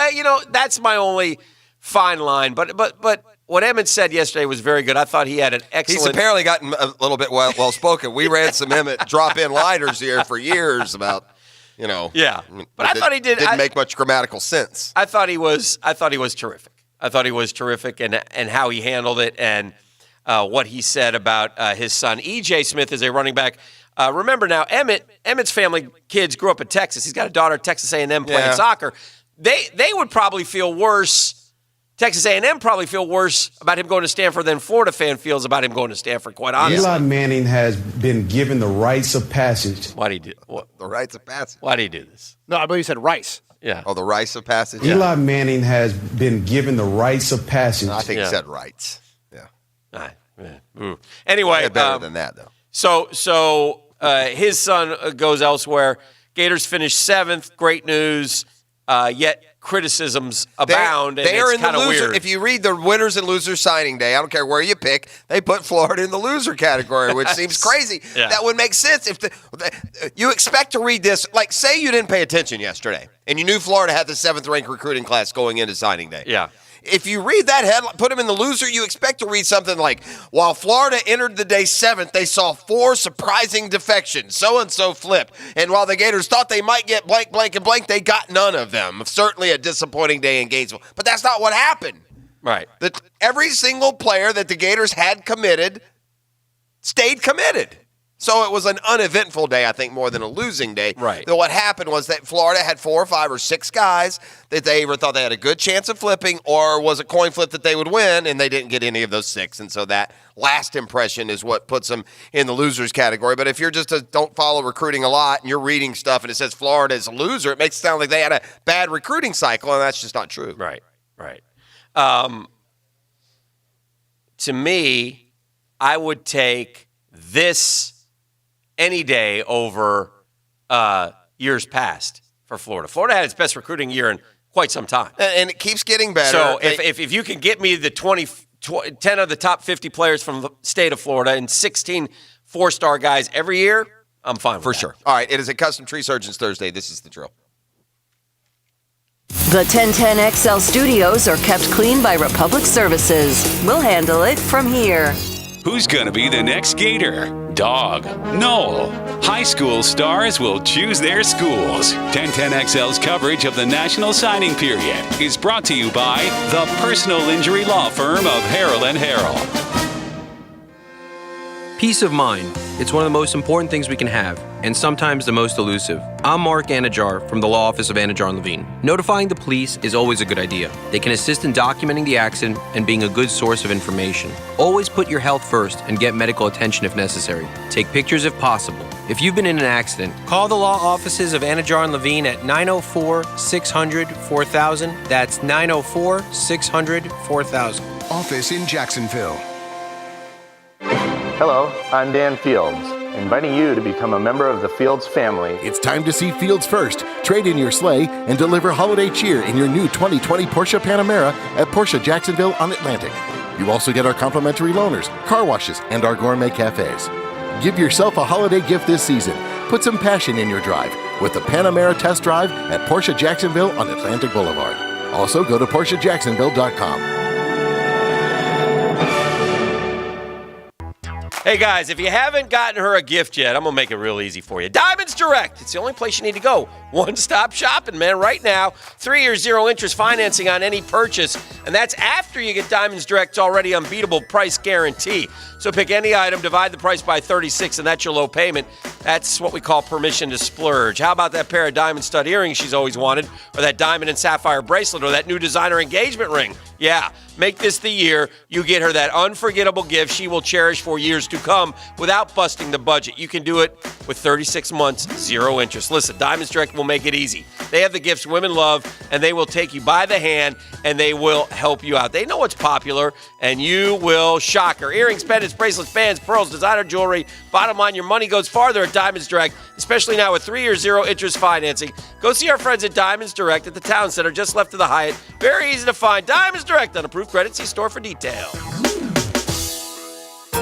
that's my only fine line. But what Emmett said yesterday was very good. I thought he had an excellent. He's apparently gotten a little bit well spoken. We ran some Emmett drop-in liners here for years about, Yeah, but I thought he didn't make much grammatical sense. I thought he was terrific. I thought he was terrific, and how he handled it, and what he said about his son. E.J. Smith is a running back. Remember now, Emmett's family kids grew up in Texas. He's got a daughter at Texas A&M playing soccer. They would probably feel worse. Texas A&M probably feel worse about him going to Stanford than Florida fan feels about him going to Stanford, quite honestly. Eli Manning has been given the rites of passage. Why did he do the rites of passage? Why did he do this? No, I believe he said rice. Yeah. Oh, the rites of passage? Eli Manning has been given the rites of passage. No, I think he said rights. Yeah. Anyway. Better than that, though. So his son goes elsewhere. Gators finished 7th. Great news. Yet criticisms abound. They are in the loser. Weird. If you read the winners and losers signing day, I don't care where you pick, they put Florida in the loser category, which seems crazy. Yeah. That would make sense if you expect to read this. Like, say you didn't pay attention yesterday, and you knew Florida had the 7th-ranked recruiting class going into signing day. Yeah. If you read that headline, put them in the loser, you expect to read something like, while Florida entered the day 7th, they saw 4 surprising defections. So-and-so flip. And while the Gators thought they might get blank, blank, and blank, they got none of them. Certainly a disappointing day in Gainesville. But that's not what happened. Right. Every single player that the Gators had committed stayed committed. So it was an uneventful day, I think, more than a losing day. Right. What happened was that Florida had 4 or 5 or 6 guys that they either thought they had a good chance of flipping or was a coin flip that they would win, and they didn't get any of those 6. And so that last impression is what puts them in the losers category. But if you're just don't follow recruiting a lot and you're reading stuff and it says Florida is a loser, it makes it sound like they had a bad recruiting cycle, and that's just not true. Right. To me, I would take this any day over years past for Florida. Florida had its best recruiting year in quite some time. And it keeps getting better. So if you can get me the 10 of the top 50 players from the state of Florida and 16 4-star guys every year, I'm fine with for that. sure. All right, it is a Custom Tree Surgeons Thursday. This is the drill. The 1010XL studios are kept clean by Republic Services. We'll handle it from here. Who's going to be the next Gator? Dog? No. High school stars will choose their schools. 1010XL's coverage of the National Signing Period is brought to you by the personal injury law firm of Harrell & Harrell. Peace of mind. It's one of the most important things we can have, and sometimes the most elusive. I'm Mark Anajar from the Law Office of Anajar & Levine. Notifying the police is always a good idea. They can assist in documenting the accident and being a good source of information. Always put your health first and get medical attention if necessary. Take pictures if possible. If you've been in an accident, call the law offices of Anajar & Levine at 904-600-4000. That's 904-600-4000. Office in Jacksonville. Hello, I'm Dan Fields, inviting you to become a member of the Fields family. It's time to see Fields first. Trade in your sleigh and deliver holiday cheer in your new 2020 Porsche Panamera at Porsche Jacksonville on Atlantic. You also get our complimentary loaners, car washes, and our gourmet cafes. Give yourself a holiday gift this season. Put some passion in your drive with the Panamera test drive at Porsche Jacksonville on Atlantic Boulevard. Also, go to PorscheJacksonville.com. Hey guys, if you haven't gotten her a gift yet, I'm going to make it real easy for you. Diamonds Direct. It's the only place you need to go. One-stop shopping, man, right now. 3-year, 0-interest financing on any purchase. And that's after you get Diamonds Direct's already unbeatable price guarantee. So pick any item, divide the price by 36, and that's your low payment. That's what we call permission to splurge. How about that pair of diamond stud earrings she's always wanted, or that diamond and sapphire bracelet, or that new designer engagement ring? Yeah, make this the year you get her that unforgettable gift she will cherish for years to come without busting the budget. You can do it with 36 months, 0 interest. Listen, Diamonds Direct will make it easy. They have the gifts women love, and they will take you by the hand, and they will help you out. They know what's popular, and you will shock her. Earrings, pendants, bracelets, bands, pearls, designer jewelry. Bottom line, your money goes farther at Diamonds Direct, especially now with 3-year 0 interest financing. Go see our friends at Diamonds Direct at the Town Center just left of the Hyatt. Very easy to find. Diamonds Direct on approved credit. See store for details.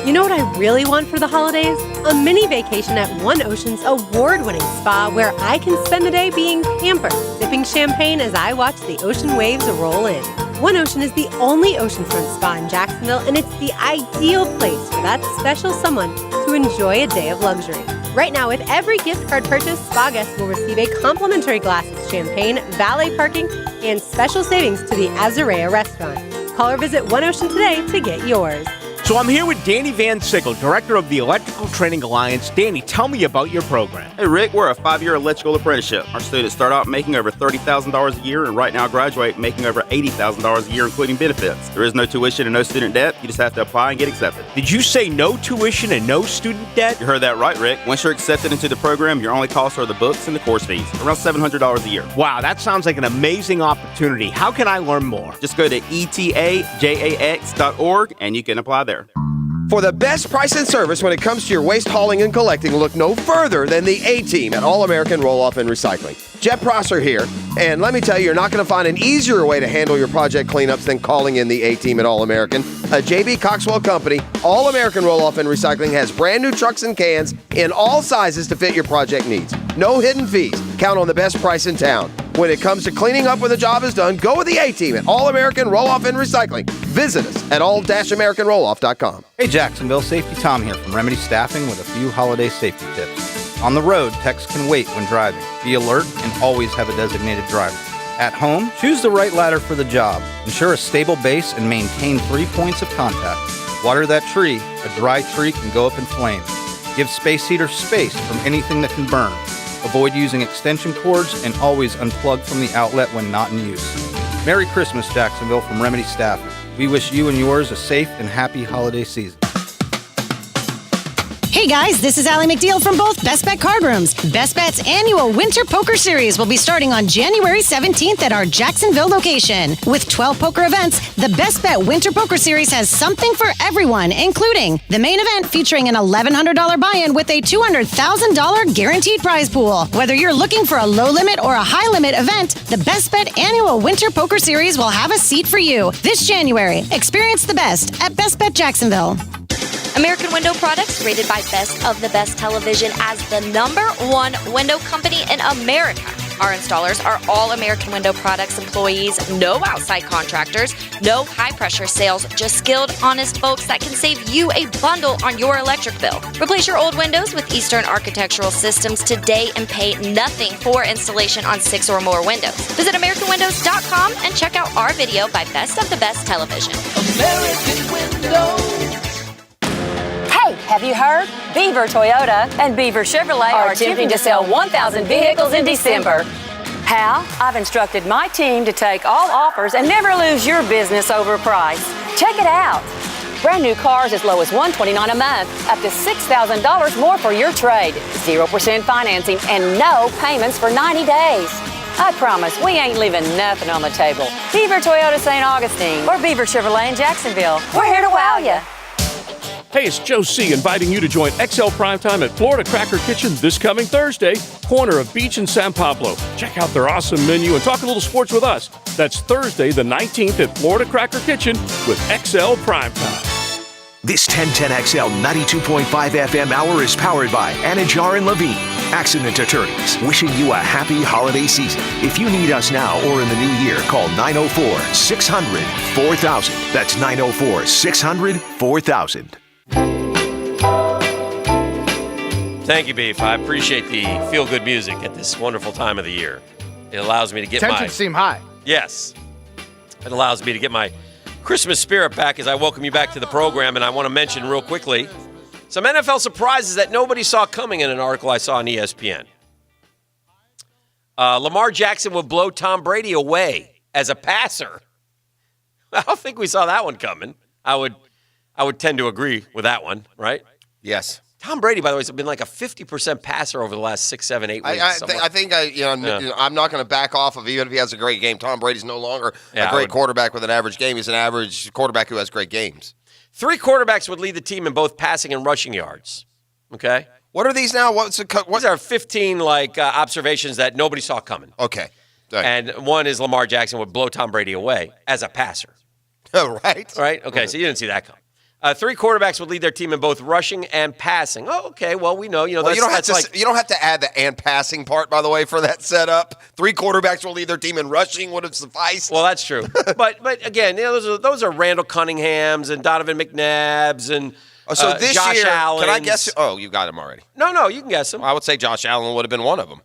You know what I really want for the holidays? A mini vacation at One Ocean's award-winning spa where I can spend the day being pampered, sipping champagne as I watch the ocean waves roll in. One Ocean is the only oceanfront spa in Jacksonville, and it's the ideal place for that special someone to enjoy a day of luxury. Right now, with every gift card purchase, spa guests will receive a complimentary glass of champagne, valet parking, and special savings to the Azarea restaurant. Call or visit One Ocean today to get yours. So I'm here with Danny Van Sickle, Director of the Electrical Training Alliance. Danny, tell me about your program. Hey, Rick, we're a 5-year electrical apprenticeship. Our students start out making over $30,000 a year and right now graduate making over $80,000 a year, including benefits. There is no tuition and no student debt. You just have to apply and get accepted. Did you say no tuition and no student debt? You heard that right, Rick. Once you're accepted into the program, your only costs are the books and the course fees, around $700 a year. Wow, that sounds like an amazing opportunity. How can I learn more? Just go to etajax.org and you can apply there. For the best price and service when it comes to your waste hauling and collecting, look no further than the A-Team at All-American Roll-Off and Recycling. Jet Prosser here, and let me tell you, you're not going to find an easier way to handle your project cleanups than calling in the A-Team at All-American. A J.B. Coxwell company, All-American Roll-Off and Recycling has brand new trucks and cans in all sizes to fit your project needs. No hidden fees. Count on the best price in town. When it comes to cleaning up when the job is done, go with the A-Team at All-American Roll-Off and Recycling. Visit us at all-americanrolloff.com. Hey Jacksonville, Safety Tom here from Remedy Staffing with a few holiday safety tips. On the road, techs can wait when driving. Be alert and always have a designated driver. At home, choose the right ladder for the job. Ensure a stable base and maintain 3 points of contact. Water that tree. A dry tree can go up in flames. Give space heater space from anything that can burn. Avoid using extension cords and always unplug from the outlet when not in use. Merry Christmas, Jacksonville, from Remedy Staffing. We wish you and yours a safe and happy holiday season. Hey guys, this is Allie McDeal from both Best Bet Card Rooms. Best Bet's annual Winter Poker Series will be starting on January 17th at our Jacksonville location. With 12 poker events, the Best Bet Winter Poker Series has something for everyone, including the main event featuring an $1,100 buy-in with a $200,000 guaranteed prize pool. Whether you're looking for a low limit or a high limit event, the Best Bet annual Winter Poker Series will have a seat for you this January. Experience the best at Best Bet Jacksonville. American Window Products, rated by Best of the Best Television as the #1 window company in America. Our installers are all American Window Products employees, no outside contractors, no high-pressure sales, just skilled, honest folks that can save you a bundle on your electric bill. Replace your old windows with Eastern Architectural Systems today and pay nothing for installation on 6 or more windows. Visit AmericanWindows.com and check out our video by Best of the Best Television. American Windows. Hey, have you heard? Beaver Toyota and Beaver Chevrolet are attempting to sell 1,000 vehicles in December. How? I've instructed my team to take all offers and never lose your business over price. Check it out. Brand new cars as low as $129 a month, up to $6,000 more for your trade, 0% financing, and no payments for 90 days. I promise we ain't leaving nothing on the table. Beaver Toyota St. Augustine or Beaver Chevrolet in Jacksonville. We're here to wow you. Hey, it's Joe C. inviting you to join XL Primetime at Florida Cracker Kitchen this coming Thursday, corner of Beach and San Pablo. Check out their awesome menu and talk a little sports with us. That's Thursday the 19th at Florida Cracker Kitchen with XL Primetime. This 1010XL 92.5 FM hour is powered by Anajar and Levine, accident attorneys, wishing you a happy holiday season. If you need us now or in the new year, call 904-600-4000. That's 904-600-4000. Thank you, Beef. I appreciate the feel-good music at this wonderful time of the year. It allows me to get Tensions seem high. Yes. It allows me to get my Christmas spirit back as I welcome you back to the program. And I want to mention real quickly, Some NFL surprises that nobody saw coming in an article I saw on ESPN. Lamar Jackson would blow Tom Brady away as a passer. I don't think we saw that one coming. I would tend to agree with that one, right? Yes. Tom Brady, by the way, has been like a 50% passer over the last 6, 7, 8 weeks. I think I'm not going to back off of even if he has a great game. Tom Brady's no longer a great quarterback with an average game. He's an average quarterback who has great games. 3 quarterbacks would lead the team in both passing and rushing yards. Okay? What are these now? These are 15 observations that nobody saw coming. Okay. And one is Lamar Jackson would blow Tom Brady away as a passer. Right. Right? Okay, so you didn't see that coming. 3 quarterbacks would lead their team in both rushing and passing. Oh, okay. Well, we know. You don't have to add the and passing part, by the way, for that setup. 3 quarterbacks will lead their team in rushing would have sufficed. Well, that's true. but again, those are Randall Cunninghams and Donovan McNabbs and this Josh year, Allen. Can I guess? Oh, you got him already. No, you can guess him. I would say Josh Allen would have been one of them.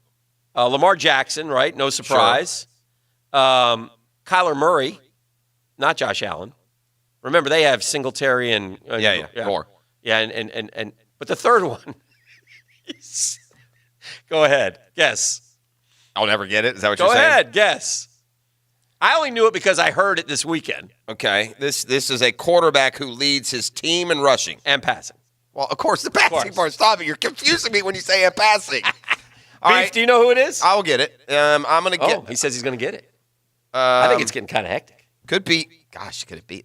Lamar Jackson, right? No surprise. Sure. Kyler Murray, not Josh Allen. Remember, they have Singletary and Gore. Yeah, and but the third one. Go ahead, guess. I'll never get it. Is that what you're saying? Go ahead, guess. I only knew it because I heard it this weekend. Okay, this is a quarterback who leads his team in rushing and passing. Well, of course, the passing part. Stop it! You're confusing me when you say and passing. All right, do you know who it is? I'll get it. I'm going to get. Oh, he says he's going to get it. I think it's getting kind of hectic. Could be. Gosh, could it be?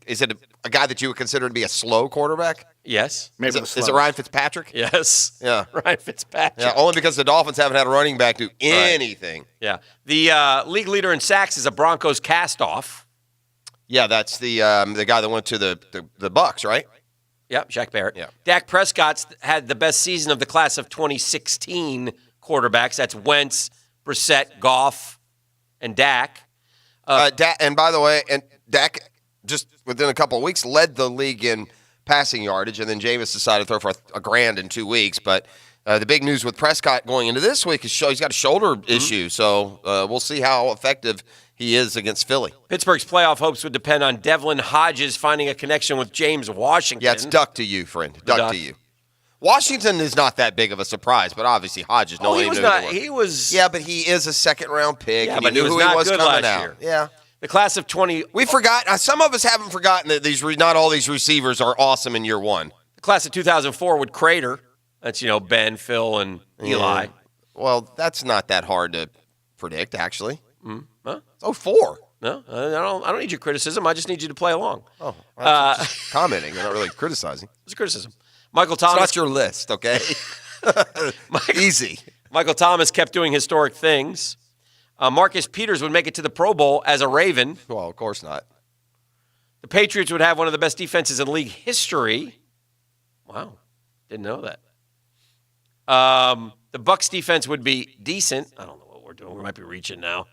Is it a guy that you would consider to be a slow quarterback? Yes. Maybe is it Ryan Fitzpatrick? Yes. Yeah. Ryan Fitzpatrick. Yeah, only because the Dolphins haven't had a running back do anything. Right. Yeah. The league leader in sacks is a Broncos cast-off. Yeah, that's the guy that went to the Bucks, right? Yep, Shaq Barrett. Yeah. Dak Prescott's had the best season of the class of 2016 quarterbacks. That's Wentz, Brissett, Goff, and Dak. And by the way, Dak just within a couple of weeks led the league in passing yardage, and then Jameis decided to throw for $1,000 in 2 weeks. But the big news with Prescott going into this week is he's got a shoulder issue, so we'll see how effective he is against Philly. Pittsburgh's playoff hopes would depend on Devlin Hodges finding a connection with James Washington. Yeah, it's duck to you, friend. Duck to you. Washington is not that big of a surprise, but obviously Hodges. He was not. He was. Yeah, but he is a second-round pick. Yeah, and but he knew who he was coming out. Year. Yeah. The class of 20. We forgot. Some of us haven't forgotten that not all these receivers are awesome in year one. The class of 2004 would crater. That's Ben, Phil, and Eli. Well, that's not that hard to predict, actually. Huh? It's 04. No, I don't need your criticism. I just need you to play along. Oh, I'm just commenting. I'm not really criticizing. It's a criticism. Michael Thomas. It's not your list, okay? Easy. Michael Thomas kept doing historic things. Marcus Peters would make it to the Pro Bowl as a Raven. Well, of course not. The Patriots would have one of the best defenses in league history. Wow, didn't know that. The Bucs defense would be decent. I don't know what we're doing. We might be reaching now.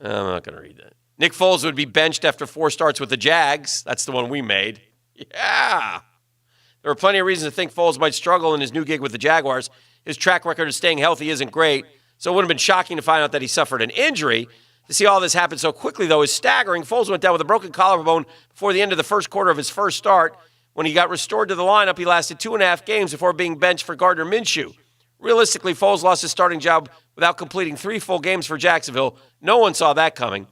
I'm not going to read that. Nick Foles would be benched after 4 starts with the Jags. That's the one we made. Yeah. There were plenty of reasons to think Foles might struggle in his new gig with the Jaguars. His track record of staying healthy isn't great, so it would have been shocking to find out that he suffered an injury. To see all this happen so quickly, though, is staggering. Foles went down with a broken collarbone before the end of the first quarter of his first start. When he got restored to the lineup, he lasted 2.5 games before being benched for Gardner Minshew. Realistically, Foles lost his starting job without completing 3 full games for Jacksonville. No one saw that coming.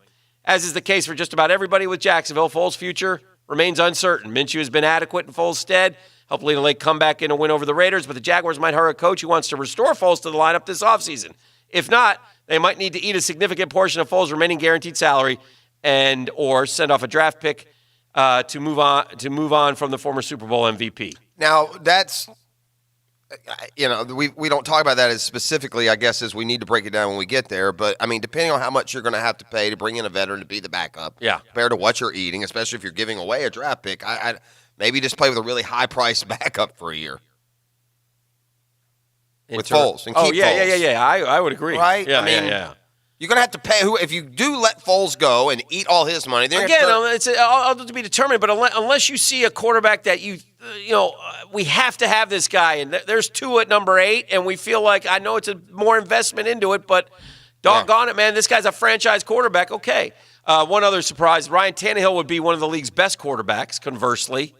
As is the case for just about everybody with Jacksonville, Foles' future remains uncertain. Minshew has been adequate in Foles' stead, helped lead a late comeback in a win over the Raiders, but the Jaguars might hire a coach who wants to restore Foles to the lineup this offseason. If not, they might need to eat a significant portion of Foles' remaining guaranteed salary and or send off a draft pick to move on from the former Super Bowl MVP. Now, that's, we don't talk about that as specifically, I guess, as we need to break it down when we get there. But, I mean, depending on how much you're going to have to pay to bring in a veteran to be the backup, compared to what you're eating, especially if you're giving away a draft pick, I maybe just play with a really high-priced backup for a year. With Foles. And keep Foles. Yeah. I would agree. Right? Yeah, I mean, yeah. You're going to have to pay if you do let Foles go and eat all his money. Then again, it's all to be determined. But unless you see a quarterback that we have to have this guy, and there's 2 at number 8, and we feel like I know it's a more investment into it, but doggone it, man, this guy's a franchise quarterback. Okay. One other surprise: Ryan Tannehill would be one of the league's best quarterbacks. Conversely,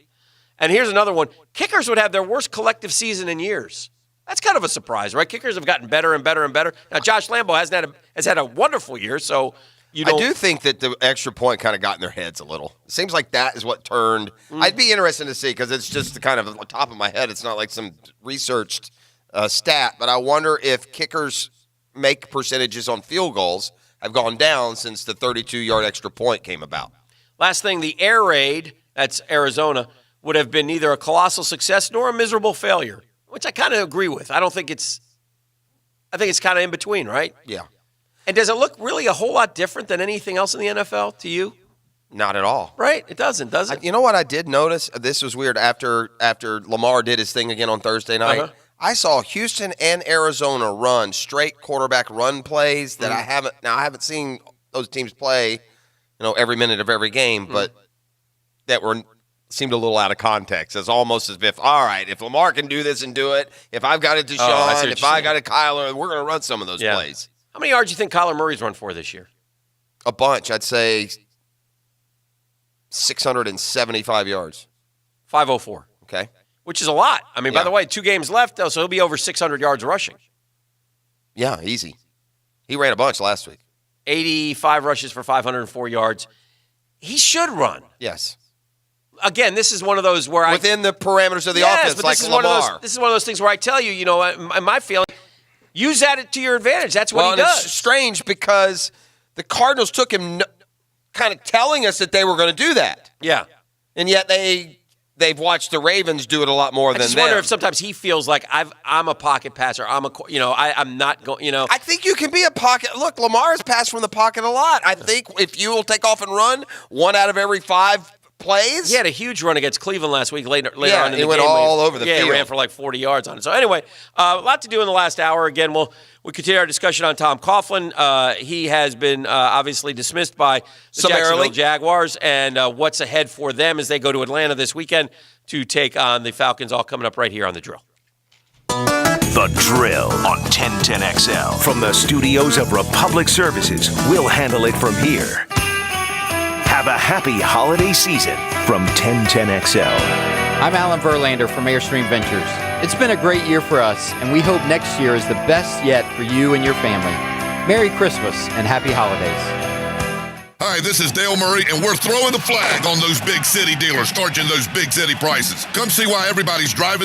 And here's another one. Kickers would have their worst collective season in years. That's kind of a surprise, right? Kickers have gotten better and better and better. Now, Josh Lambo has had a wonderful year, so I do think that the extra point kind of got in their heads a little. It seems like that is what turned. I'd be interested to see because it's just the kind of on top of my head. It's not like some researched stat, but I wonder if kickers' make percentages on field goals have gone down since the 32-yard extra point came about. Last thing, the air raid, that's Arizona, would have been neither a colossal success nor a miserable failure, which I kind of agree with. I think it's kind of in between, right? Yeah. And does it look really a whole lot different than anything else in the NFL to you? Not at all. Right? It doesn't, does it? You know what I did notice? This was weird. After Lamar did his thing again on Thursday night, I saw Houston and Arizona run straight quarterback run plays that I haven't seen those teams play, every minute of every game, but that seemed a little out of context. It's almost as if, all right, if Lamar can do this and do it, if I've got it to Deshaun, if I got it Kyler, we're going to run some of those plays. How many yards do you think Kyler Murray's run for this year? A bunch. I'd say 675 yards. 504. Okay. Which is a lot. I mean, by the way, 2 games left, so he'll be over 600 yards rushing. Yeah, easy. He ran a bunch last week. 85 rushes for 504 yards. He should run. Yes. Again, this is one of those where within the parameters of the offense, but like Lamar. This is one of those things where I tell you, my feeling, use that to your advantage. That's what he does. It's strange because the Cardinals took him kind of telling us that they were going to do that. Yeah. And yet they've watched the Ravens do it a lot more than them. I just wonder if sometimes he feels like I'm a pocket passer. I'm not going, I think you can be a pocket. Look, Lamar has passed from the pocket a lot. I think if you will take off and run 1 out of every 5 plays. He had a huge run against Cleveland last week later on in the game. He went all over the field. He ran for like 40 yards on it. So anyway, a lot to do in the last hour. Again, we continue our discussion on Tom Coughlin. He has been obviously dismissed by the Jacksonville Jaguars, and what's ahead for them as they go to Atlanta this weekend to take on the Falcons, all coming up right here on The Drill. The Drill on 1010XL. From the studios of Republic Services, we'll handle it from here. Have a happy holiday season from 1010XL. I'm Alan Verlander from Airstream Ventures. It's been a great year for us, and we hope next year is the best yet for you and your family. Merry Christmas and happy holidays. Hi, this is Dale Murray, and we're throwing the flag on those big city dealers charging those big city prices. Come see why everybody's driving